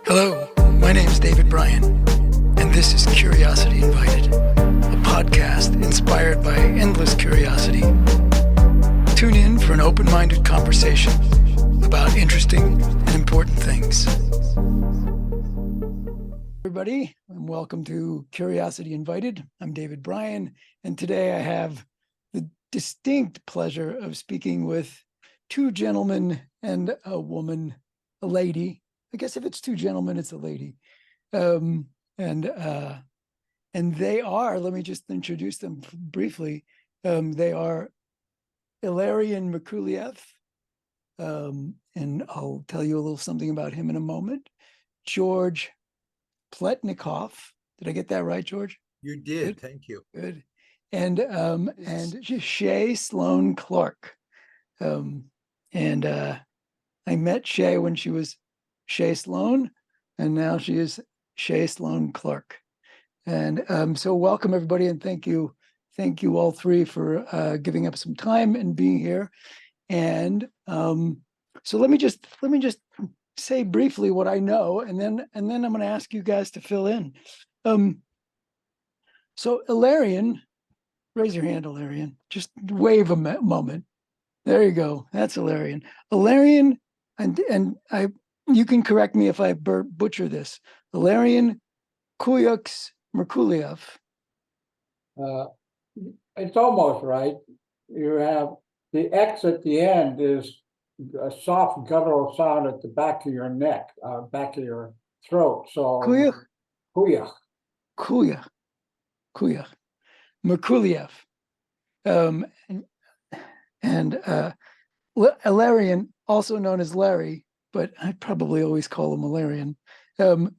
Hello, my name's David Bryan, and this is Curiosity Invited, a podcast inspired by endless curiosity. Tune in for an open-minded conversation about interesting and important things. Everybody, and welcome to Curiosity Invited. I'm David Bryan, and today I have the distinct pleasure of speaking with two gentlemen and a woman, a lady. I guess if it's two gentlemen, it's a lady. And they are, let me just introduce them briefly. They are Ilarion Merculieff, and I'll tell you a little something about him in a moment. George Pletnikoff. Did I get that right, George? You did. Good. Thank you. Good. And Shay Sloan Clark. I met Shay when she was Shay Sloan, and now she is Shay Sloan Clark. And so welcome everybody, and thank you all three for giving up some time and being here. And so let me just say briefly what I know, and then I'm going to ask you guys to fill in. So Ilarion, raise your hand, Ilarion. Just wave a moment. There you go. That's Ilarion. Ilarion, and you can correct me if I butcher this. Ilarion Kuuyux Merculieff. It's almost right. You have the X at the end is a soft guttural sound at the back of your neck, back of your throat. So Kuuyux. Kuuyux. Merculieff. Ilarion, also known as Larry, but I probably always call him Ilarion,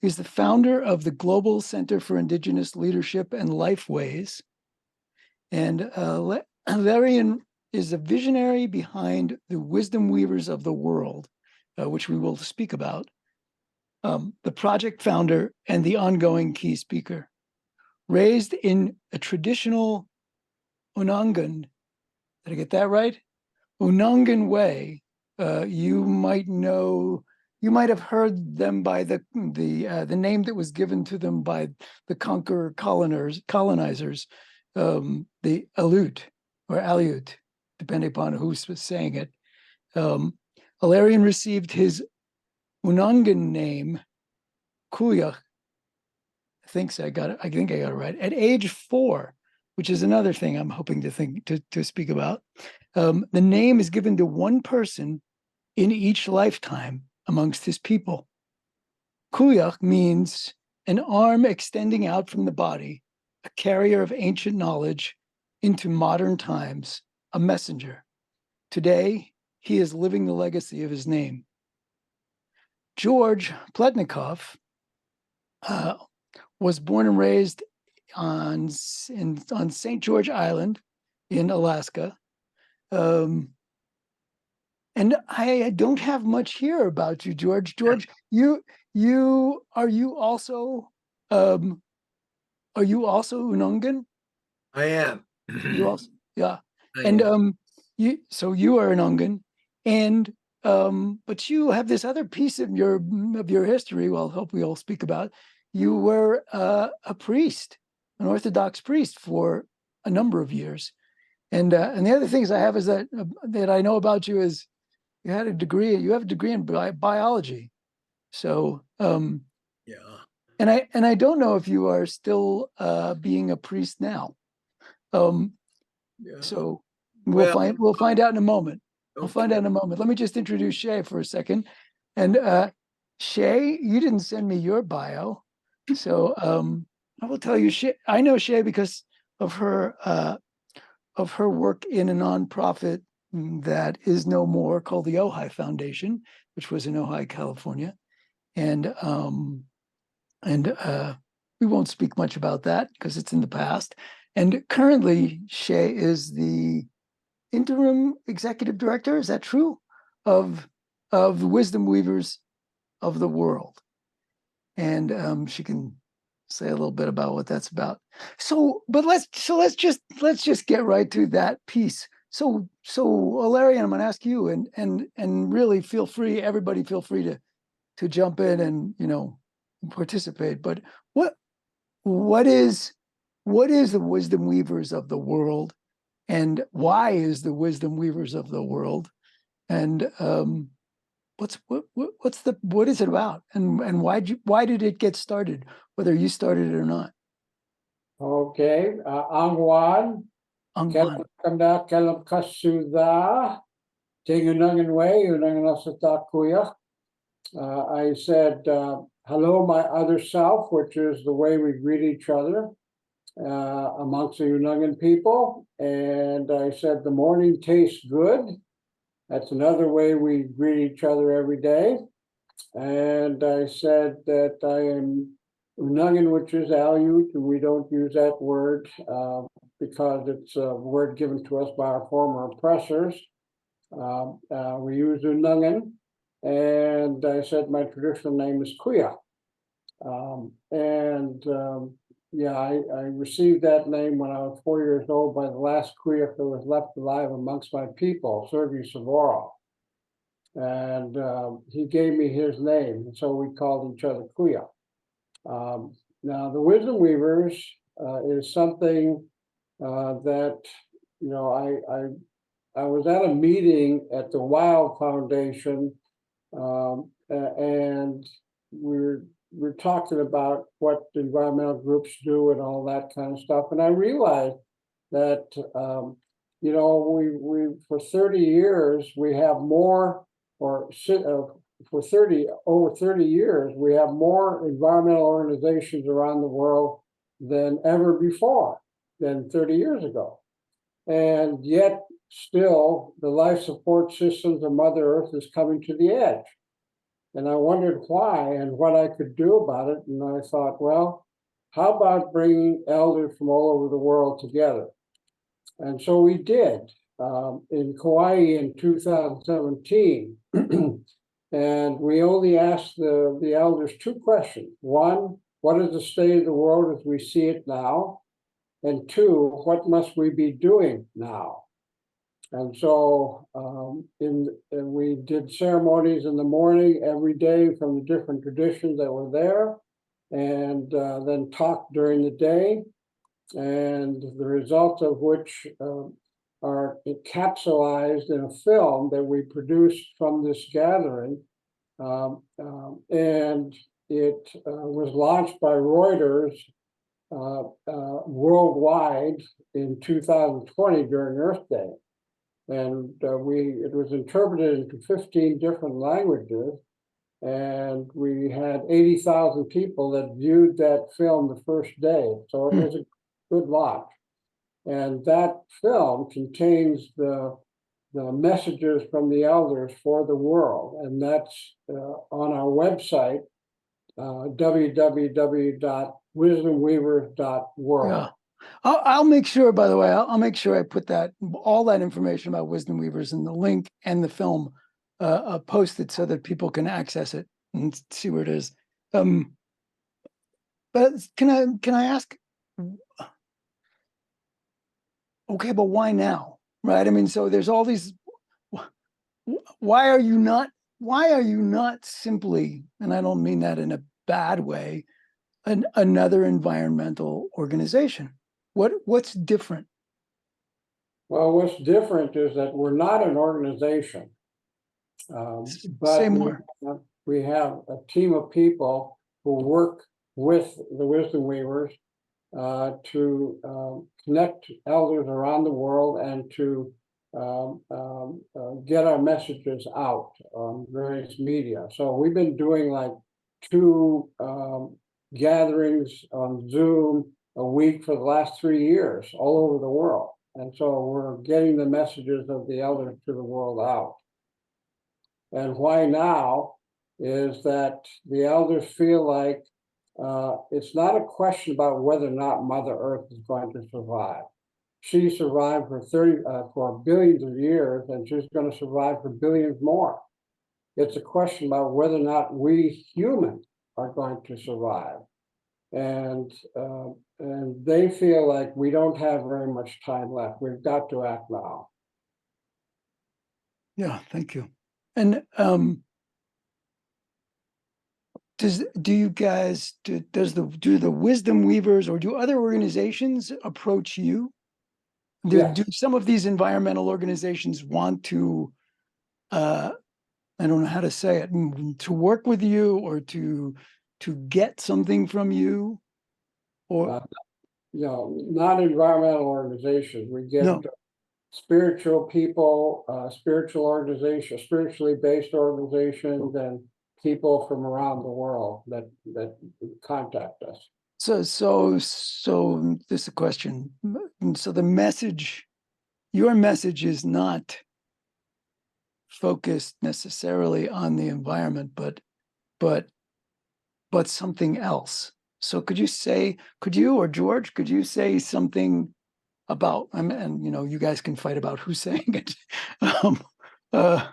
is the founder of the Global Center for Indigenous Leadership and Lifeways. And Ilarion is a visionary behind the wisdomweavers of the world, which we will speak about, the project founder and the ongoing key speaker. Raised in a traditional Undangan, did I get that right? Undangan way. You might have heard them by the name that was given to them by the conqueror colonizers, the Aleut or Aleut, depending upon who's saying it. Ilarion received his Undangan name, Kuuyux. I think I got it right. At age 4, which is another thing I'm hoping to speak about. The name is given to one person in each lifetime amongst his people. Kuuyux means an arm extending out from the body, a carrier of ancient knowledge into modern times, a messenger. Today, he is living the legacy of his name. George Pletnikoff was born and raised on St. George Island in Alaska. And I don't have much here about you, George. George, are you also Undangan? I am. You also, yeah. I And am. you are Undangan, and but you have this other piece of your history. Well, I hope we all speak about. You were a priest, an Orthodox priest for a number of years. And the other things I have is that I know about you is you have a degree in biology. So Yeah. and I don't know if you are still being a priest now. Yeah. So we'll find out in a moment. Okay. We'll find out in a moment. Let me just introduce Shay for a second. And Shay, you didn't send me your bio. So I will tell you, Shay, I know Shay because of her work in a nonprofit that is no more, called the Ojai Foundation, which was in Ojai, California. And we won't speak much about that because it's in the past. And currently, Shay is the interim executive director, is that true? Of the Wisdomweavers of the world. And she can say a little bit about what that's about. So let's just get right to that piece. So Ilarion, I'm going to ask you, and really everybody feel free to jump in and participate. But what is the wisdom weavers of the world, and why is the wisdom weavers of the world, and what is it about, and why did it get started, whether you started it or not? Okay, Angwan, Angwan. Kanda Kelam Kasuda, Ting Undangan Way, Undangan Asata Kuuyux. I said, hello, my other self, which is the way we greet each other amongst the Undangan people. And I said, the morning tastes good. That's another way we greet each other every day. And I said that I am Undangan, which is Aleut, and we don't use that word because it's a word given to us by our former oppressors. We use Undangan, and I said my traditional name is Kuuyux. Yeah, I received that name when I was 4 years old by the last Kuuyux that was left alive amongst my people, Sergei Savorov. And he gave me his name, and so we called each other Kuuyux. Now, the Wisdom Weavers is something that, you know, I was at a meeting at the Wild Foundation, and we're talking about what environmental groups do and all that kind of stuff. And I realized that, you know, we for 30 years, we have more, or for over 30 years, we have more environmental organizations around the world than ever before, than 30 years ago. And yet, still, the life support systems of Mother Earth is coming to the edge. And I wondered why and what I could do about it. And I thought, well, how about bringing elders from all over the world together? And so we did in Kauai in 2017. And we only asked the elders two questions. One, what is the state of the world as we see it now? And two, what must we be doing now? And so we did ceremonies in the morning every day from the different traditions that were there, and then talked during the day, and the results of which are encapsulated in a film that we produced from this gathering. And it was launched by Reuters worldwide in 2020 during Earth Day. And it was interpreted into 15 different languages, and we had 80,000 people that viewed that film the first day. So it was a good launch. And that film contains the messages from the elders for the world, and that's on our website, www.wisdomweavers.world. Yeah. I'll make sure, by the way, I'll make sure I put all that information about Wisdom Weavers in the link and the film posted so that people can access it and see where it is. But can I ask, okay, but why now? Right? I mean, so there's all these, why are you not simply, and I don't mean that in a bad way, another environmental organization? What's different? Well, what's different is that we're not an organization, but Say more. we have a team of people who work with the Wisdom Weavers to connect elders around the world and to get our messages out on various media. So we've been doing like 2 gatherings on Zoom a week for the last 3 years all over the world. And so we're getting the messages of the elders to the world out. And why now is that the elders feel like it's not a question about whether or not Mother Earth is going to survive. She survived for billions of years, and she's going to survive for billions more. It's a question about whether or not we humans are going to survive. And they feel like we don't have very much time left. We've got to act now. Yeah, thank you. And do you guys do the wisdom weavers or do other organizations approach you? Yes. Do some of these environmental organizations want to I don't know how to say it, to work with you or to get something from you? Or Not environmental organizations. We get no. spiritual people, spiritual organizations, spiritually based organizations, and people from around the world that contact us. So this is a question. So your message is not focused necessarily on the environment, but something else. So could you or George, could you say something about, and you guys can fight about who's saying it. Uh,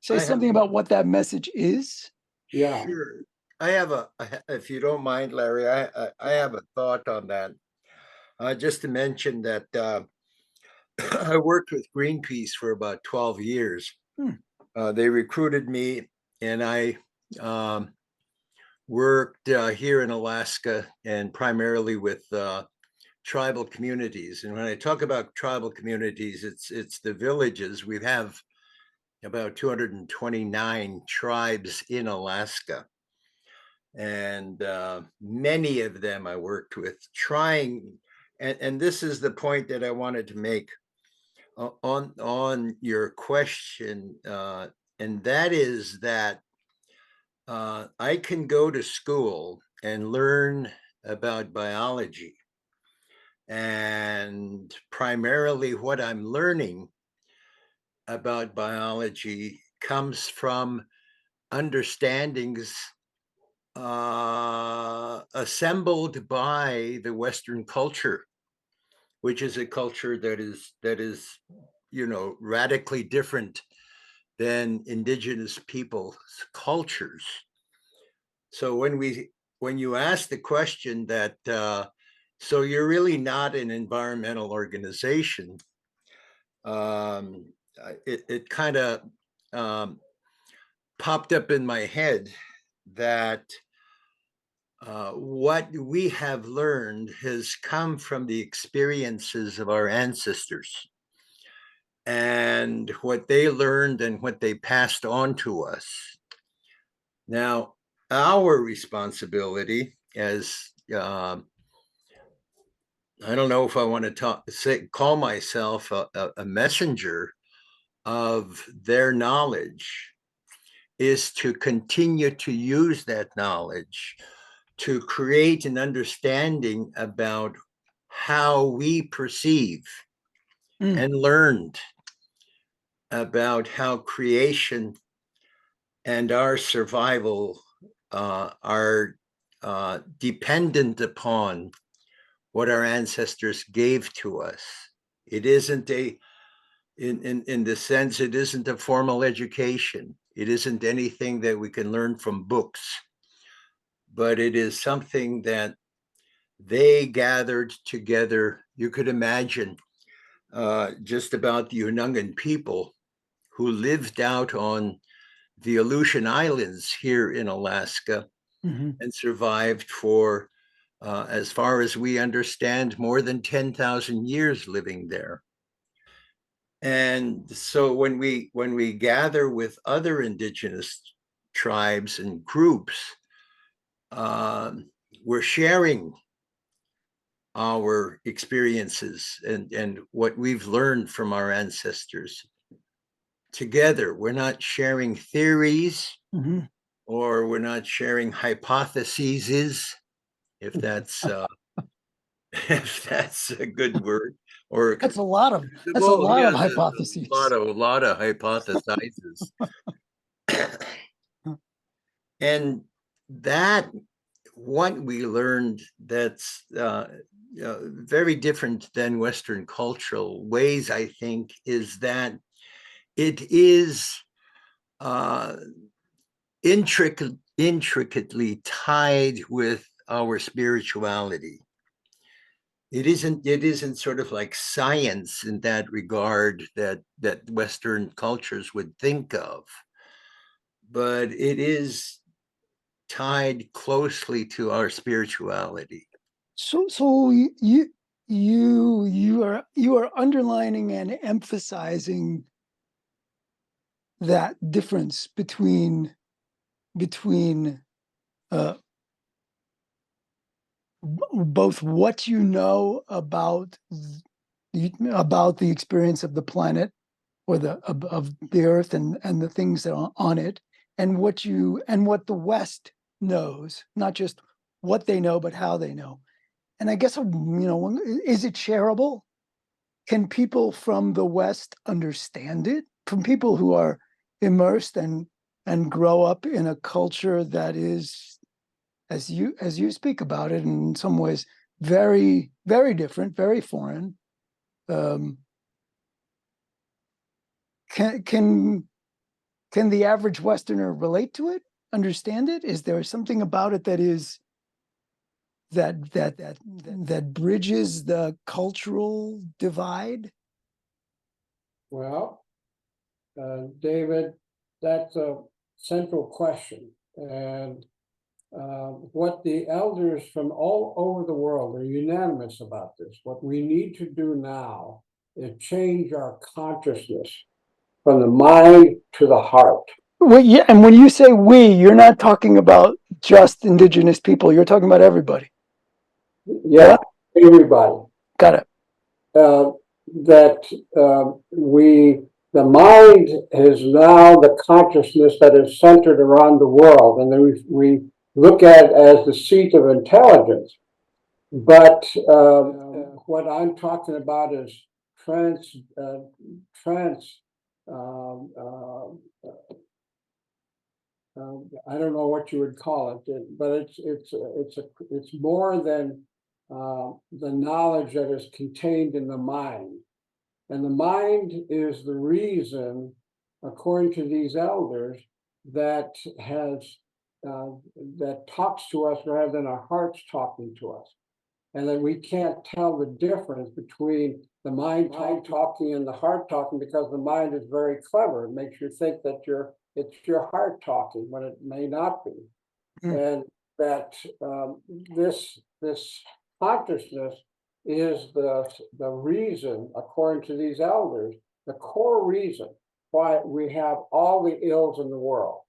say something about what that message is. Yeah. Sure. If you don't mind, Larry, I have a thought on that. Just to mention that I worked with Greenpeace for about 12 years. They recruited me, and I worked here in Alaska and primarily with tribal communities. And when I talk about tribal communities, it's the villages. We have about 229 tribes in Alaska. And many of them I worked with trying, and this is the point that I wanted to make on your question, and that is that I can go to school and learn about biology. And primarily what I'm learning about biology comes from understandings assembled by the Western culture, which is a culture that is radically different than indigenous people's cultures. So when you ask the question that so you're really not an environmental organization, it kind of popped up in my head that what we have learned has come from the experiences of our ancestors and what they learned and what they passed on to us. Now, our responsibility as I don't know if I want to call myself a messenger of their knowledge, is to continue to use that knowledge to create an understanding about how we perceive and learned about how creation and our survival are dependent upon what our ancestors gave to us. It isn't in the sense, it isn't a formal education. It isn't anything that we can learn from books, but it is something that they gathered together. You could imagine just about the Undangan people who lived out on the Aleutian Islands here in Alaska and survived for, as far as we understand, more than 10,000 years living there. And so when we gather with other indigenous tribes and groups, we're sharing our experiences and what we've learned from our ancestors together. We're not sharing theories, or we're not sharing hypotheses, if that's if that's a good word. Or that's a lot of hypotheses. A lot of hypothesizes. And that what we learned that's very different than Western cultural ways, I think, is that it is intricately tied with our spirituality. It isn't sort of like science in that regard that Western cultures would think of, but it is tied closely to our spirituality. So you are underlining and emphasizing that difference between uh, both what you know about the experience of the planet or of the earth and the things that are on it, and what the West knows, not just what they know, but how they know. And I guess, is it shareable? Can people from the West understand it? From people who are immersed and grow up in a culture that is, as you speak about it, in some ways very, very different, very foreign. Can the average Westerner relate to it? Understand it? Is there something about it that is that bridges the cultural divide? Well, David, that's a central question. And what the elders from all over the world are unanimous about this. What we need to do now is change our consciousness from the mind to the heart. Well, yeah, and when you say we, you're not talking about just Indigenous people. You're talking about everybody. Yeah, everybody. Got it. The mind is now the consciousness that is centered around the world, and then we look at it as the seat of intelligence. But what I'm talking about is I don't know what you would call it, but it's more than the knowledge that is contained in the mind. And the mind is the reason, according to these elders, that talks to us rather than our hearts talking to us. And that we can't tell the difference between the mind talking and the heart talking, because the mind is very clever. It makes you think that it's your heart talking when it may not be. And that this consciousness is the reason, according to these elders, the core reason why we have all the ills in the world.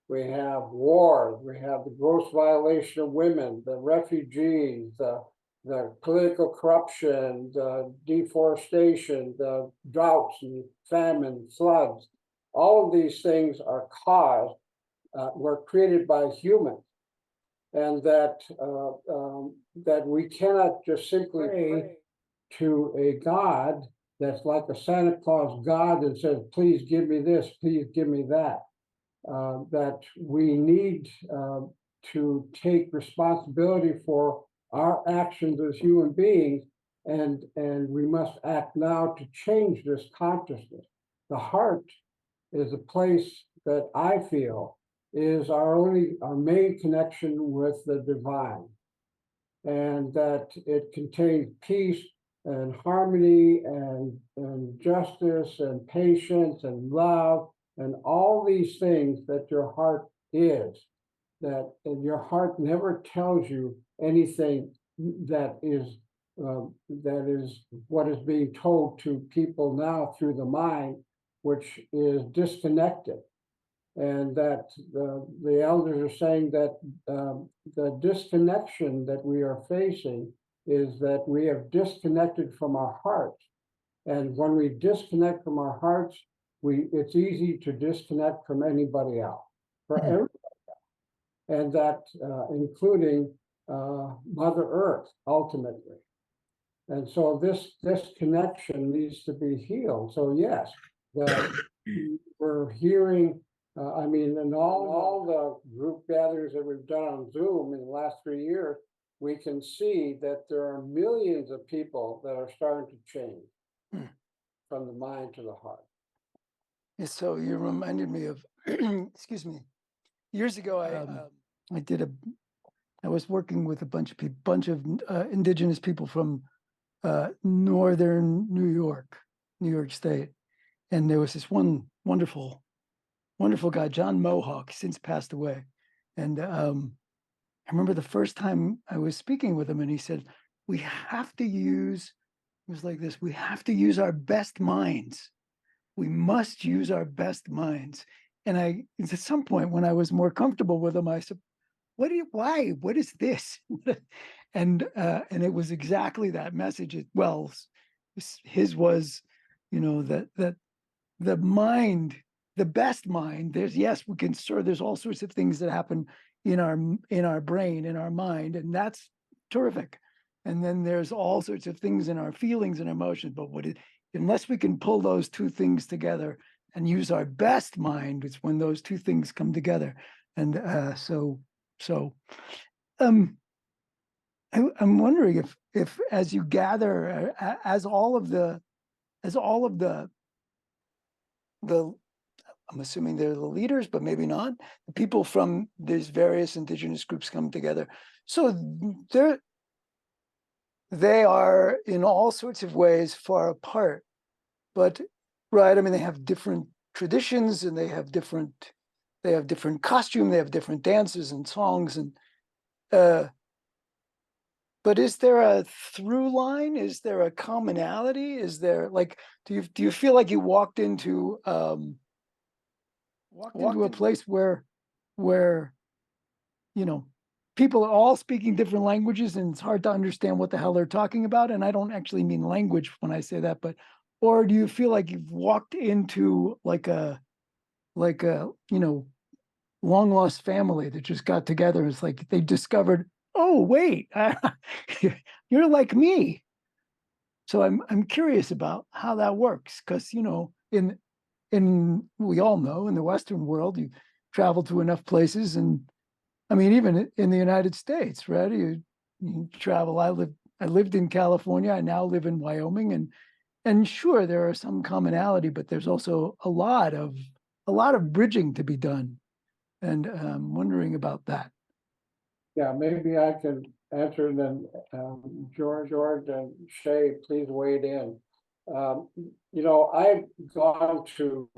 We have wars, we have the gross violation of women, the refugees, the political corruption, the deforestation, the droughts and famine, floods. All of these things are were created by humans. And that we cannot just simply pray to a God that's like a Santa Claus God that says, please give me this, please give me that. That we need to take responsibility for our actions as human beings, and we must act now to change this consciousness. The heart is a place that I feel is our main connection with the divine, and that it contains peace and harmony and justice and patience and love and all these things that your heart is. And your heart never tells you anything that is what is being told to people now through the mind, which is disconnected. And that the elders are saying that the disconnection that we are facing is that we have disconnected from our hearts. And when we disconnect from our hearts, it's easy to disconnect from anybody else, for everybody else. And that including Mother Earth, ultimately. And so this connection needs to be healed. So yes, we're hearing, in all the group gatherings that we've done on Zoom in the last 3 years, we can see that there are millions of people that are starting to change from the mind to the heart. So you reminded me of, excuse me, years ago, I was working with a bunch of Indigenous people from northern New York State, and there was this one wonderful guy, John Mohawk, since passed away, And I remember the first time I was speaking with him, and he said, we have to use, it was like this, we have to use our best minds. We must use our best minds. And at some point when I was more comfortable with him, I said, why? What is this? And it was exactly that message. Well, his was, that the mind, the best mind, yes, we can there's all sorts of things that happen in our brain, in our mind, and that's terrific. And then there's all sorts of things in our feelings and emotions, but unless we can pull those two things together and use our best mind, it's when those two things come together. And so I'm wondering if as you gather, as all of the I'm assuming they're the leaders, but maybe not. The people from these various indigenous groups come together. So they are in all sorts of ways far apart, but right. I mean, they have different traditions, and they have different costume, they have different dances and songs, and but is there a through line? Is there a commonality? Is there, like, do you feel like you walked into a place where people are all speaking different languages, and it's hard to understand what the hell they're talking about? And I don't actually mean language when I say that, but, or do you feel like you've walked into like a long lost family that just got together? It's like they discovered, oh wait, you're like me. So I'm curious about how that works, because in we all know in the Western world, you travel to enough places, and I mean, even in the United States, right? You travel. I lived in California. I now live in Wyoming, and sure, there are some commonality, but there's also a lot of bridging to be done. And I'm wondering about that. Yeah, maybe I can answer, and then George and Shay, please wade in. I've gone to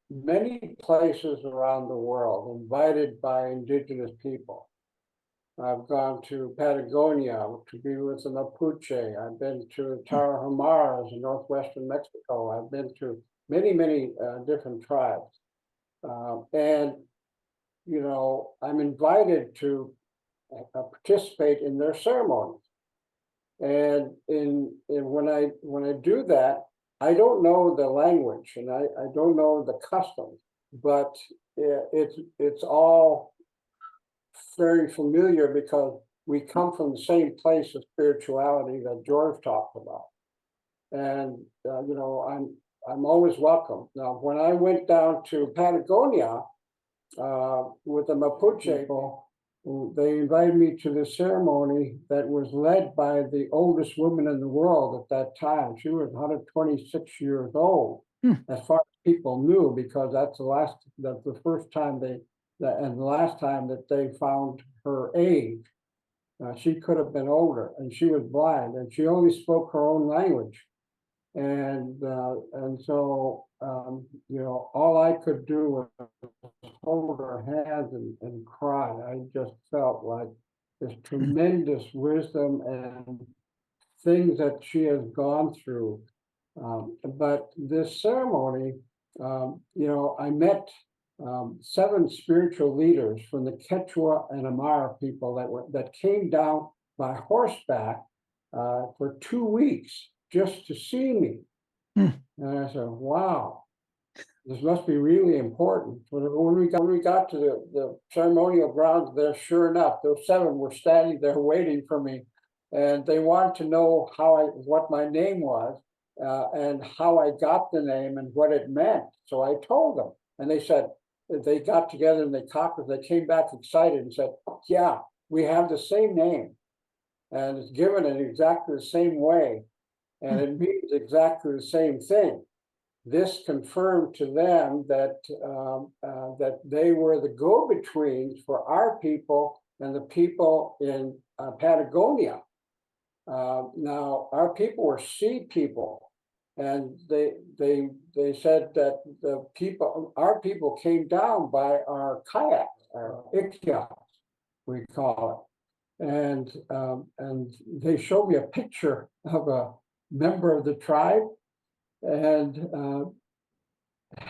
many places around the world, invited by indigenous people. I've gone to Patagonia to be with the Mapuche. I've been to Tarahumaras in northwestern Mexico. I've been to many, many different tribes. And I'm invited to participate in their ceremonies. And when I do that, I don't know the language, and I don't know the customs, but it's all very familiar because we come from the same place of spirituality that George talked about. And I'm always welcome. Now, when I went down to Patagonia with the Mapuche people, they invited me to the ceremony that was led by the oldest woman in the world at that time. She was 126 years old, as far as people knew, because that's the first time and the last time that they found her age. She could have been older, and she was blind, and she only spoke her own language. And so all I could do was hold her hands and cry. I just felt like this tremendous wisdom and things that she has gone through. But this ceremony, I met 7 spiritual leaders from the Quechua and Amara people that came down by horseback for 2 weeks just to see me. And I said, wow, this must be really important. When we got to the ceremonial grounds there, sure enough, those 7 were standing there waiting for me. And they wanted to know what my name was, and how I got the name and what it meant. So I told them, and they said, they got together and they talked, and they came back excited and said, yeah, we have the same name, and it's given in exactly the same way, and it means exactly the same thing. This confirmed to them that that they were the go-betweens for our people and the people in Patagonia. Now, our people were sea people, and they said that our people came down by our kayaks, Ikyas, we call it. And they showed me a picture of a member of the tribe, and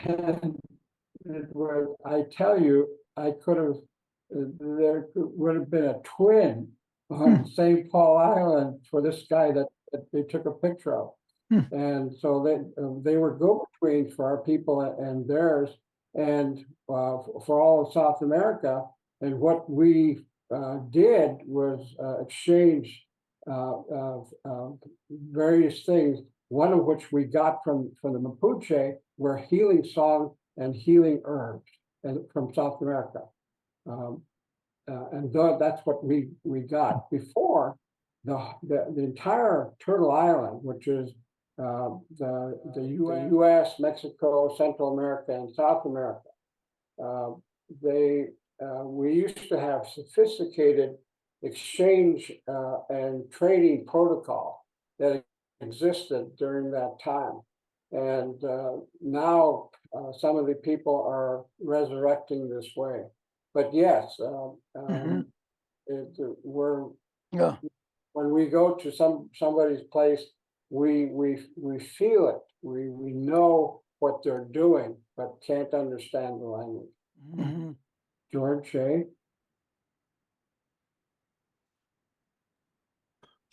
and it was, I tell you, I could have, there would have been a twin on St. Paul Island for this guy that they took a picture of. And so they were go-betweens for our people and theirs, and for all of South America. And what we did was exchange various things, one of which we got from the Mapuche were healing songs and healing herbs and from South America. And that's what we got. Before, the entire Turtle Island, which is the U.S., Mexico, Central America, and South America, we used to have sophisticated exchange and trading protocol that existed during that time. And now some of the people are resurrecting this way. But yes, we're when we go to somebody's place, we feel it. We know what they're doing, but can't understand the language. George Shea.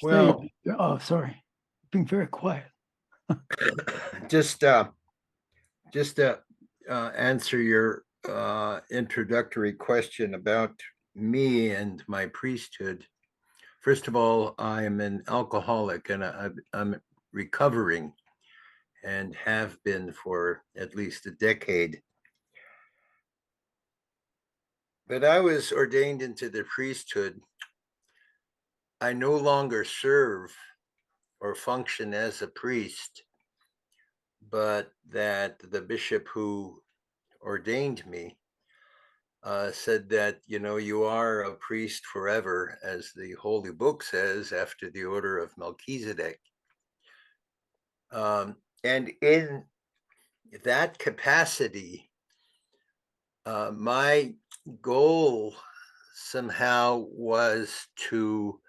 Well, oh, sorry, being very quiet. just to answer your introductory question about me and my priesthood. First of all, I am an alcoholic, and I'm recovering and have been for at least a decade. But I was ordained into the priesthood. I no longer serve or function as a priest, but that the bishop who ordained me said that, you are a priest forever, as the Holy Book says, after the order of Melchizedek. And in that capacity, my goal somehow was to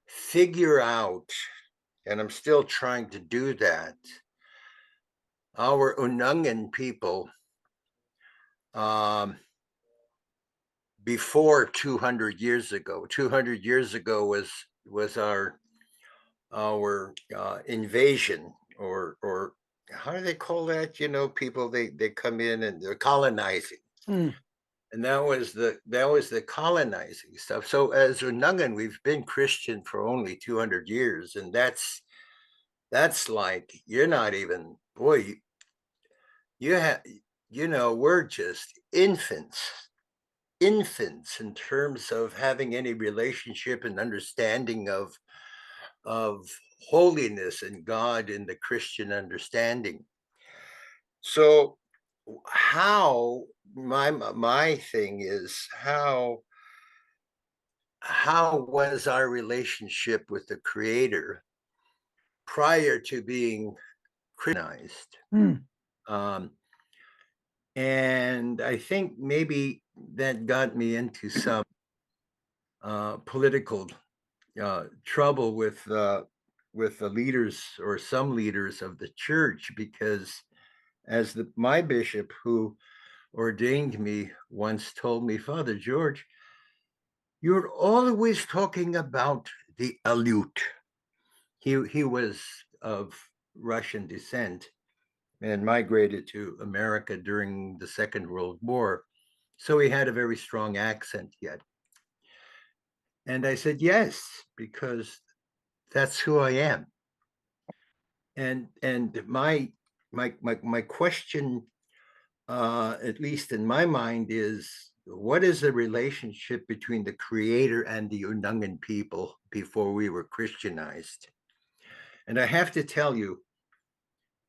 figure out, and I'm still trying to do that, our Undangan people before 200 years ago. 200 years ago was our invasion, or how do they call that? People they come in and they're colonizing. And that was the colonizing stuff. So as Undangan, we've been Christian for only 200 years, and that's like, you're not even, boy, you have, we're just infants in terms of having any relationship and understanding of holiness and God in the Christian understanding. So how my thing is, how was our relationship with the Creator prior to being Christianized? And I think maybe that got me into some political trouble with the leaders, or some leaders of the church, because as my bishop who ordained me once told me, Father George, you're always talking about the Aleut. He was of Russian descent and migrated to America during the Second World War. So he had a very strong accent yet. And I said, yes, because that's who I am. And my question, at least in my mind, is, what is the relationship between the Creator and the Undangan people before we were Christianized? And I have to tell you,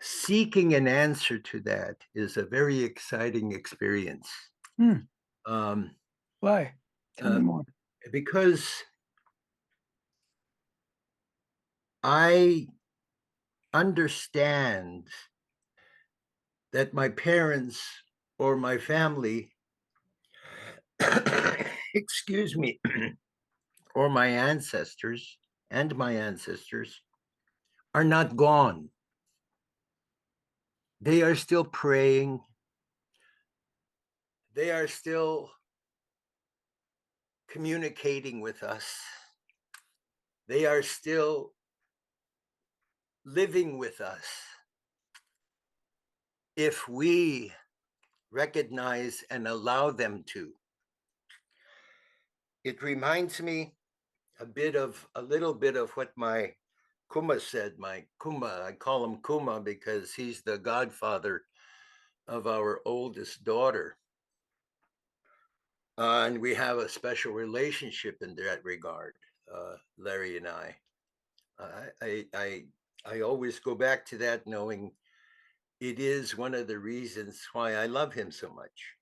seeking an answer to that is a very exciting experience. Why? Tell me more. Because I understand that my parents or my family excuse me, or my ancestors and my ancestors are not gone. They are still praying. They are still communicating with us. They are still living with us. If we recognize and allow them to. It reminds me a little bit of what my Kuma said. My Kuma, I call him Kuma because he's the godfather of our oldest daughter. And we have a special relationship in that regard, Larry and I. I always go back to that, knowing it is one of the reasons why I love him so much.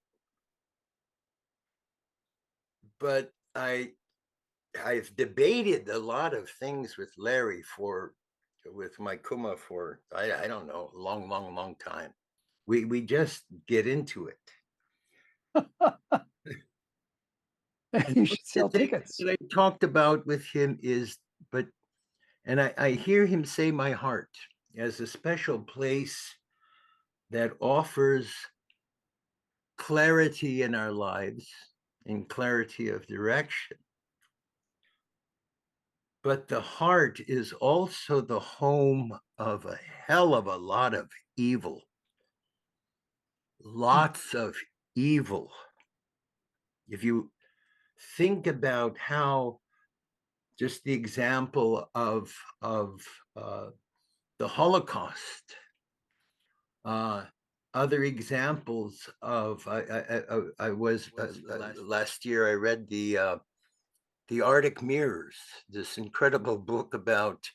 But I've debated a lot of things with Larry with my Kuma for I don't know, a long time. We just get into it. You should The sell thing tickets. that I talked about with him is, and I hear him say my heart as a special place that offers clarity in our lives and clarity of direction. But the heart is also the home of a hell of a lot of evil. Lots of evil. If you think about how just the example of the Holocaust, other examples of I was last year I read the Arctic Mirrors, this incredible book about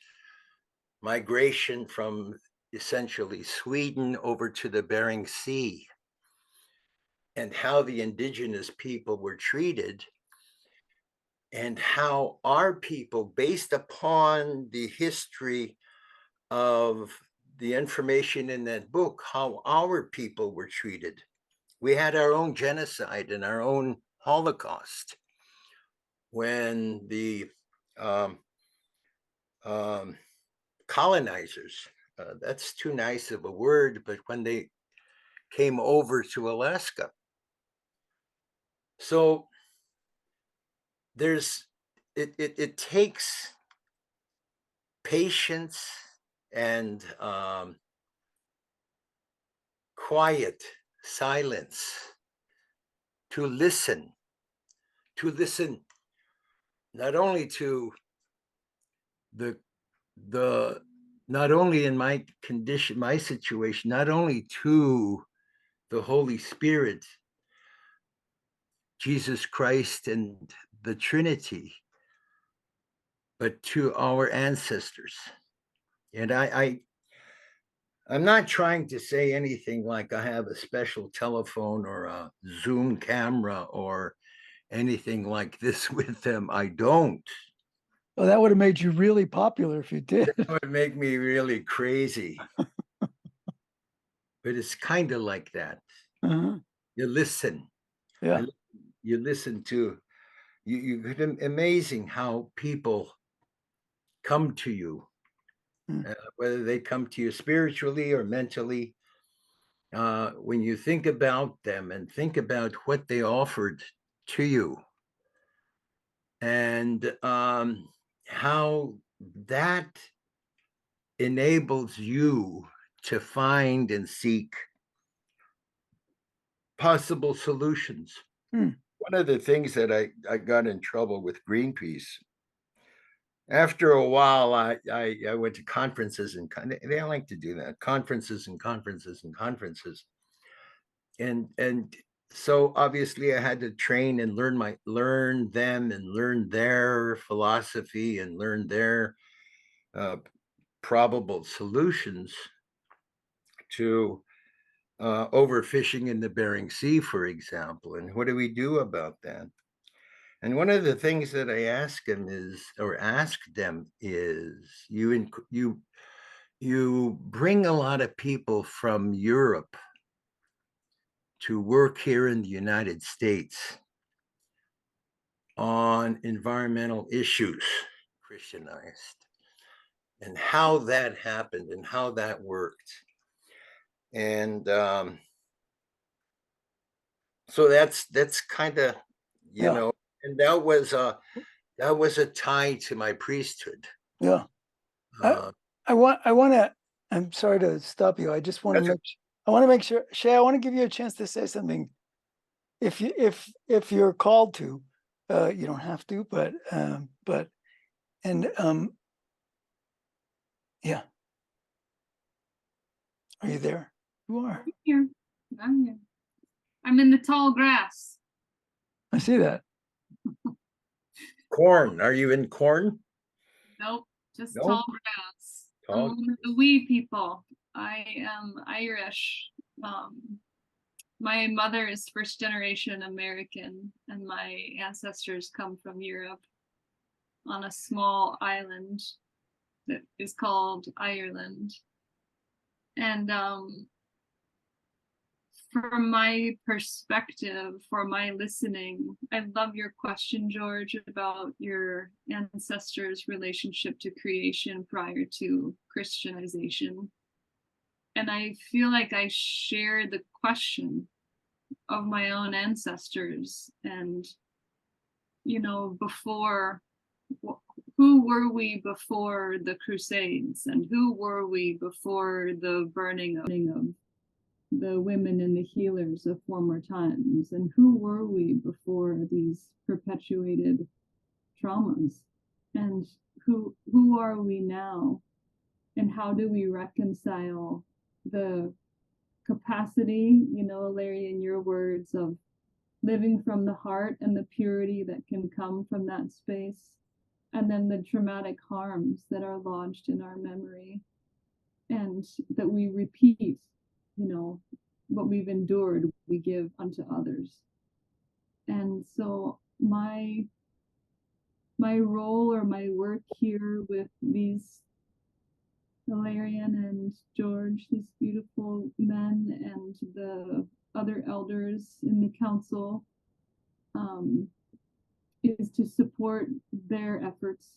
migration from essentially Sweden over to the Bering Sea and how the indigenous people were treated and how our people, based upon the history of the information in that book, how our people were treated. We had our own genocide and our own Holocaust when the colonizers, that's too nice of a word, but when they came over to Alaska. So it takes patience and quiet silence to listen not only to the not only in my condition, my situation, not only to the Holy Spirit, Jesus Christ, and the Trinity, but to our ancestors. And I'm not trying to say anything like I have a special telephone or a Zoom camera or anything like this with them. I don't. Well, that would have made you really popular if you did. That would make me really crazy. But it's kind of like that. Uh-huh. You listen. Yeah. You listen to amazing how people come to you, whether they come to you spiritually or mentally. When you think about them and think about what they offered to you and how that enables you to find and seek possible solutions. One of the things that I got in trouble with Greenpeace, after a while, I went to conferences and they like to do that, conferences and conferences and conferences. And so obviously I had to train and learn them and learn their philosophy and learn their probable solutions to overfishing in the Bering Sea, for example. And what do we do about that? And one of the things that I ask them is, you bring a lot of people from Europe to work here in the United States. on environmental issues, Christianized, and how that happened and how that worked. And so that's kind of, you Yeah. know, and that was a tie to my priesthood. Yeah. Uh, I want to, I'm sorry to stop you. I just want to That's I want to make sure, Shay, I want to give you a chance to say something. If you're called to, you don't have to, but yeah. Are you there? You are. Here. I'm here. I'm in the tall grass. I see that. corn. Are you in corn? Nope, just No? tall grass. I'm Tall- one of the wee people. I am Irish. My mother is first generation American, and my ancestors come from Europe on a small island that is called Ireland. And from my perspective, for my listening, I love your question, George, about your ancestors' relationship to creation prior to Christianization. And I feel like I share the question of my own ancestors and, you know, before, who were we before the Crusades, and who were we before the burning of the women and the healers of former times, and who were we before these perpetuated traumas, and who are we now, and how do we reconcile the capacity, you know, Larry, in your words, of living from the heart and the purity that can come from that space, and then the traumatic harms that are lodged in our memory and that we repeat, you know, what we've endured, we give unto others. And so my role or my work here with these Ilarion and George, these beautiful men, and the other elders in the council, is to support their efforts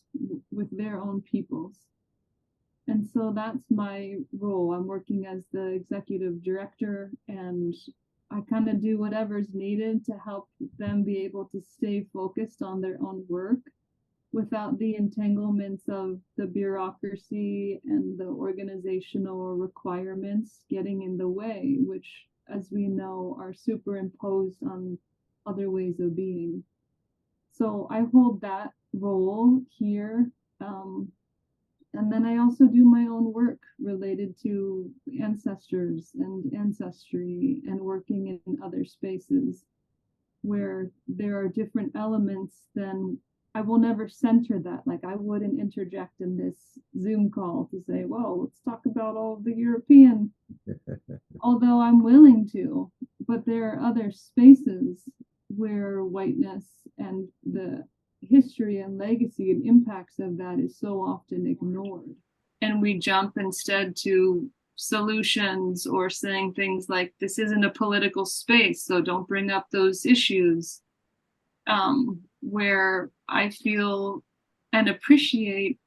with their own peoples. And so that's my role. I'm working as the executive director, and I kind of do whatever's needed to help them be able to stay focused on their own work without the entanglements of the bureaucracy and the organizational requirements getting in the way, which, as we know, are superimposed on other ways of being. So I hold that role here. And then I also do my own work related to ancestors and ancestry, and working in other spaces where there are different elements. Then I will never center that. Like, I wouldn't interject in this Zoom call to say, well, let's talk about all of the European, although I'm willing to. But there are other spaces where whiteness and the history and legacy and impacts of that is so often ignored. And we jump instead to solutions, or saying things like, this isn't a political space, so don't bring up those issues. Where I feel and appreciate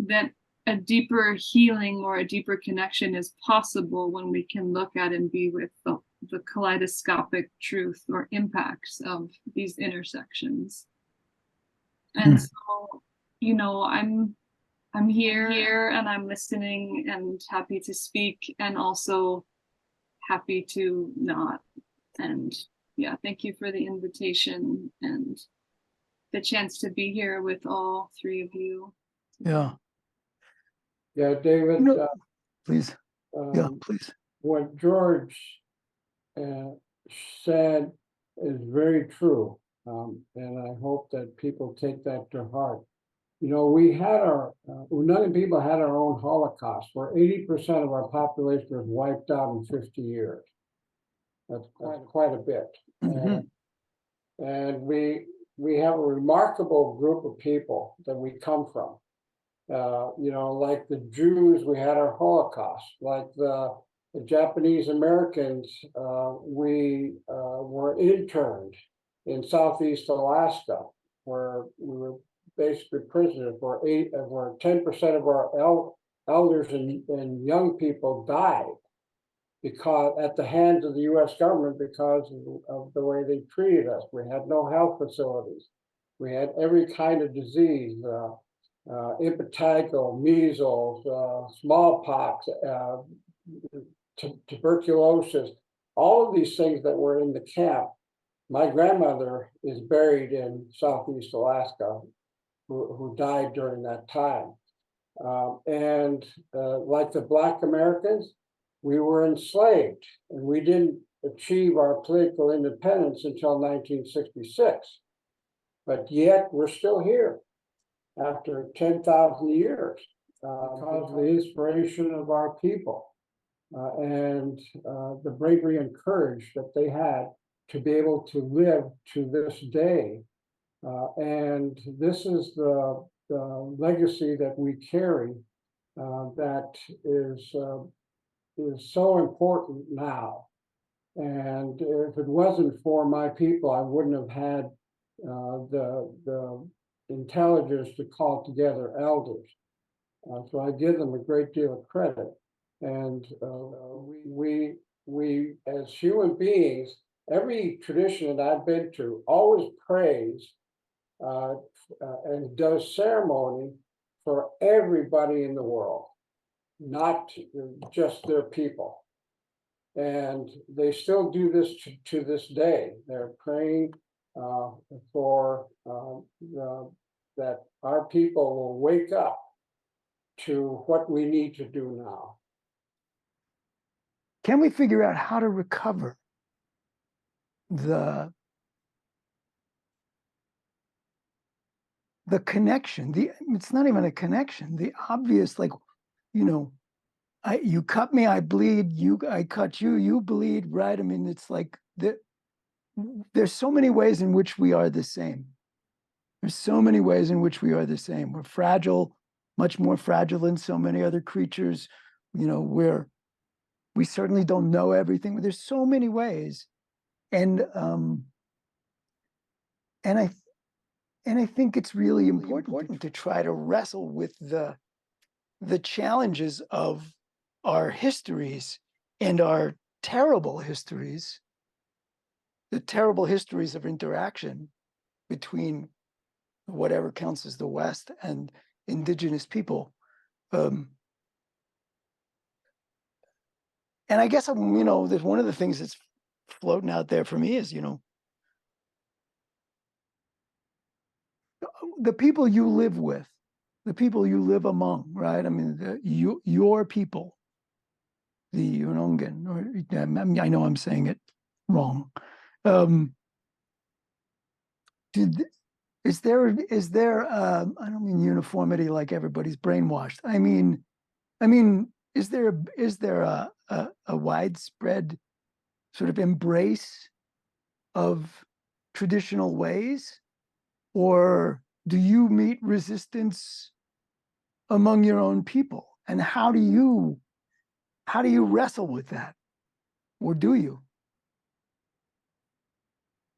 that a deeper healing or a deeper connection is possible when we can look at and be with the kaleidoscopic truth or impacts of these intersections. And so, you know, I'm here and I'm listening and happy to speak, and also happy to not. And yeah, thank you for the invitation and the chance to be here with all three of you. Yeah. Yeah, David, Please. Yeah, please. what George said is very true. And I hope that people take that to heart. You know, we had Undangan people had our own Holocaust, where 80% of our population was wiped out in 50 years. That's quite a bit. Mhm. And we have a remarkable group of people that we come from. You know, like the Jews, we had our Holocaust. Like the Japanese Americans, we were interned in Southeast Alaska. where we were basically prisoners, where 10% of our elders and young people died because at the hands of the U.S. government because of the way they treated us. We had no health facilities. We had every kind of disease, impetigo, measles, smallpox, tuberculosis, all of these things that were in the camp. My grandmother is buried in Southeast Alaska, who died during that time. Like the Black Americans, we were enslaved, and we didn't achieve our political independence until 1966. But yet we're still here after 10,000 years because of the inspiration of our people and the bravery and courage that they had to be able to live to this day. And this is the legacy that we carry that is so important now. And if it wasn't for my people, I wouldn't have had the intelligence to call together elders. So I give them a great deal of credit. And we as human beings, every tradition that I've been to always prays and does ceremony for everybody in the world, not just their people. And they still do this to this day. They're praying for that our people will wake up to what we need to do now. Can we figure out how to recover the connection? It's not even a connection. The obvious, like, you know, you cut me, I bleed. I cut you, you bleed. Right? I mean, it's like there's so many ways in which we are the same. There's so many ways in which we are the same. We're fragile, much more fragile than so many other creatures. You know, we certainly don't know everything, but there's so many ways. And I think it's really important to try to wrestle with the challenges of our histories and our terrible histories, the terrible histories of interaction between whatever counts as the West and indigenous people. And I guess, you know, there's one of the things that's floating out there for me is, you know, the people you live with, the people you live among, right? I mean, your people, the Undangan, or I know I'm saying it wrong. Is there I don't mean uniformity like everybody's brainwashed. I mean, is there a widespread sort of embrace of traditional ways, or do you meet resistance among your own people? And how do you wrestle with that, or do you?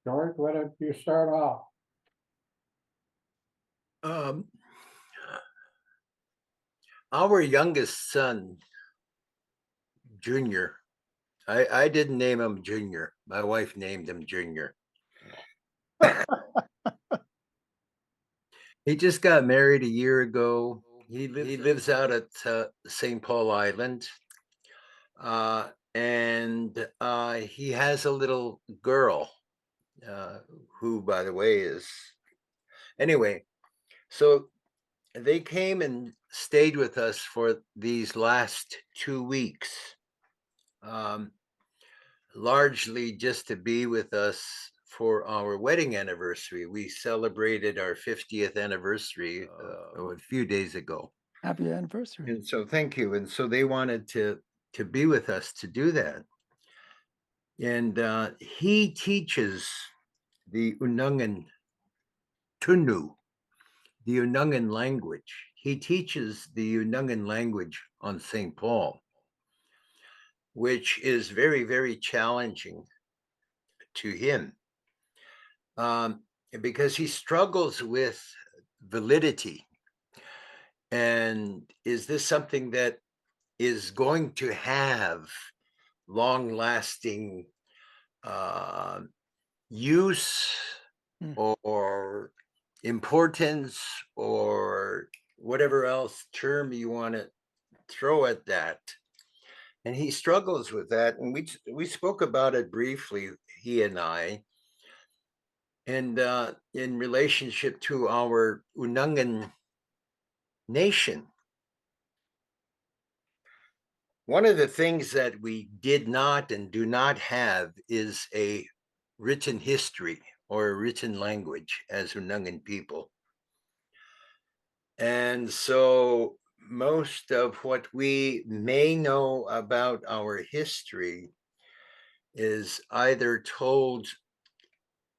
George, why don't you start off? Our youngest son, Junior, I didn't name him Junior. My wife named him Junior. He just got married a year ago. He lives out at St. Paul Island. And he has a little girl who, by the way, is... Anyway, so they came and stayed with us for these last 2 weeks, largely just to be with us for our wedding anniversary. We celebrated our 50th anniversary a few days ago. Happy anniversary. And so thank you. And so they wanted to be with us to do that. And he teaches the Undangan Tunu, the Undangan language. He teaches the Undangan language on St. Paul, which is very, very challenging to him. because he struggles with validity. And is this something that is going to have long lasting use or importance or whatever else term you want to throw at that? And he struggles with that. And we spoke about it briefly, he and I, and in relationship to our Undangan nation. One of the things that we did not and do not have is a written history or a written language as Undangan people. And so most of what we may know about our history is either told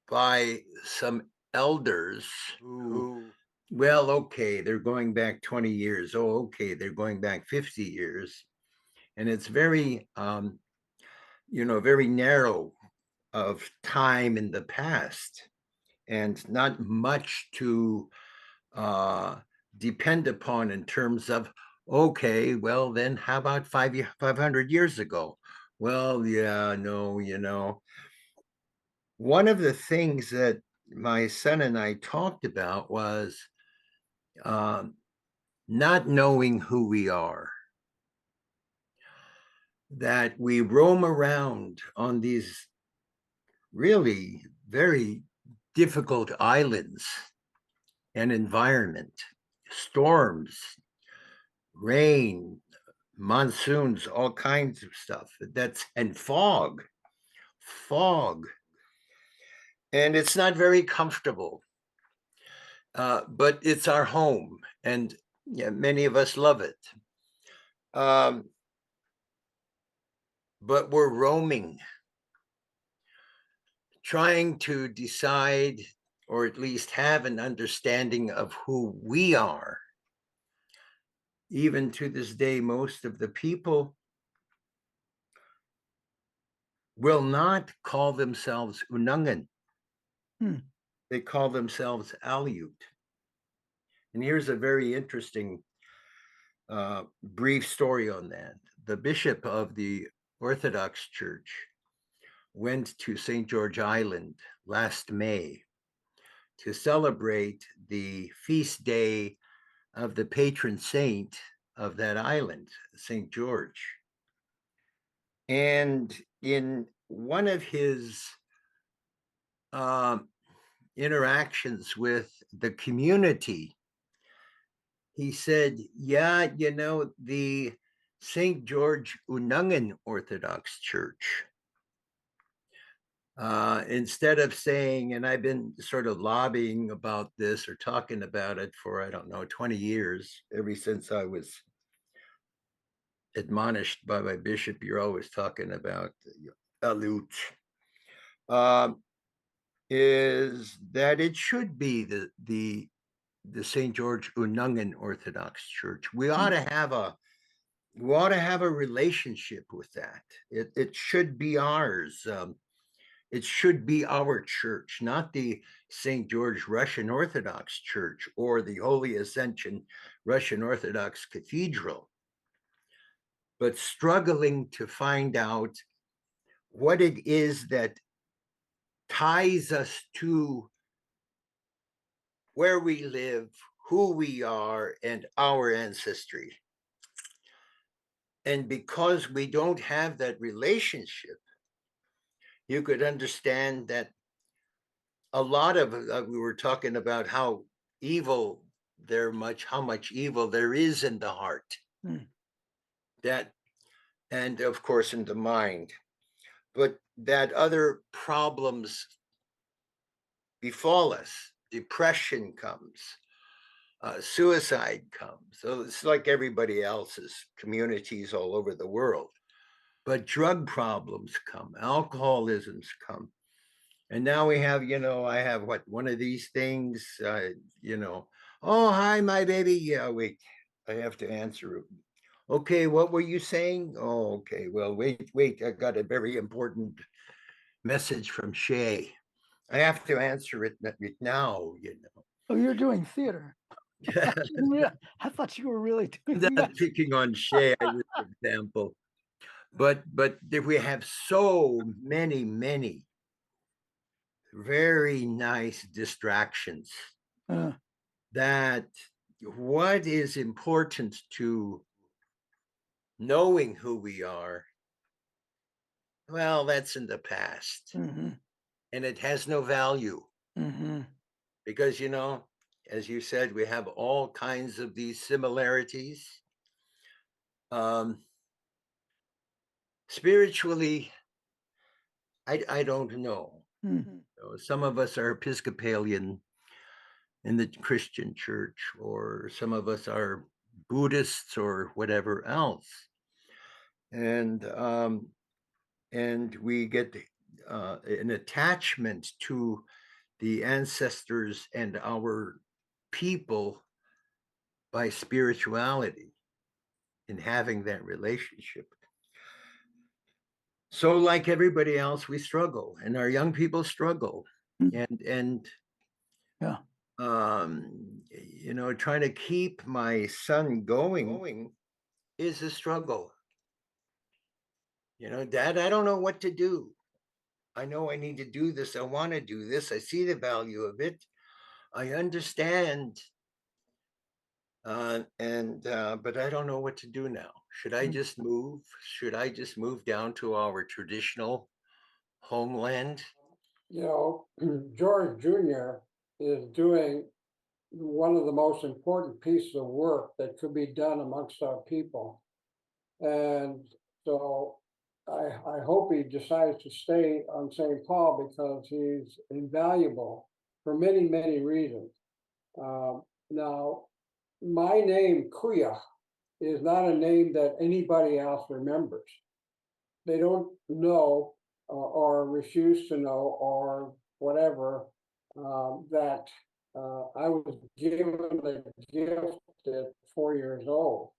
by some elders who, well, okay, they're going back 20 years. Oh, okay, they're going back 50 years. And it's very, very narrow of time in the past and not much to depend upon in terms of, okay, well, then how about 500 years ago? Well, yeah, no. One of the things that my son and I talked about was not knowing who we are, that we roam around on these really very difficult islands and environment, storms, rain, monsoons, all kinds of stuff. And fog. And it's not very comfortable, but it's our home, and yeah, many of us love it. But we're roaming, trying to decide, or at least have an understanding of who we are. Even to this day, most of the people will not call themselves Undangan. They call themselves Aleut. And here's a very interesting brief story on that. The bishop of the Orthodox Church went to St. George Island last May to celebrate the feast day of the patron saint of that island, St. George. And in one of his interactions with the community, he said, yeah, the St. George Undangan Orthodox Church, instead of saying, and I've been sort of lobbying about this or talking about it for, 20 years, ever since I was admonished by my bishop, you're always talking about Aleut, is that it should be the St. George Undangan Orthodox Church. We ought to have a relationship with that. It should be ours. It should be our church, not the St. George Russian Orthodox Church or the Holy Ascension Russian Orthodox Cathedral, but struggling to find out what it is that ties us to where we live, who we are, and our ancestry. And because we don't have that relationship, you could understand that a lot of we were talking about how much evil there is in the heart, that, and of course in the mind, but that other problems befall us. Depression comes, suicide comes. So it's like everybody else's communities all over the world. But drug problems come, alcoholisms come. And now we have, I have one of these things, oh, hi, my baby. Yeah, wait, I have to answer. Okay, what were you saying? Oh, okay, well, wait, I got a very important message from Shay. I have to answer it now, you know. Oh, you're doing theater. I thought you were really doing I'm not that. picking on Shay as an example, but we have so many very nice distractions Uh, that what is important to knowing who we are, well, that's in the past, mhm, and it has no value mhm, because, you know, as you said, we have all kinds of these similarities. Spiritually, I don't know. mhm, Some of us are Episcopalian in the Christian church, or some of us are Buddhists or whatever else, and we get an attachment to the ancestors and our people by spirituality in having that relationship. So, like everybody else, we struggle, and our young people struggle, mhm. and Yeah. you know, trying to keep my son going is a struggle. You know, Dad, I don't know what to do. I know I need to do this. I want to do this. I see the value of it. I understand. But I don't know what to do now. Should I just move? Should I just move down to our traditional homeland? You know, George Jr. is doing one of the most important pieces of work that could be done amongst our people. And so I hope he decides to stay on St. Paul because he's invaluable for many reasons. Now, my name, Kuuyux, is not a name that anybody else remembers. They don't know or refuse to know or whatever that I was given the gift at 4 years old.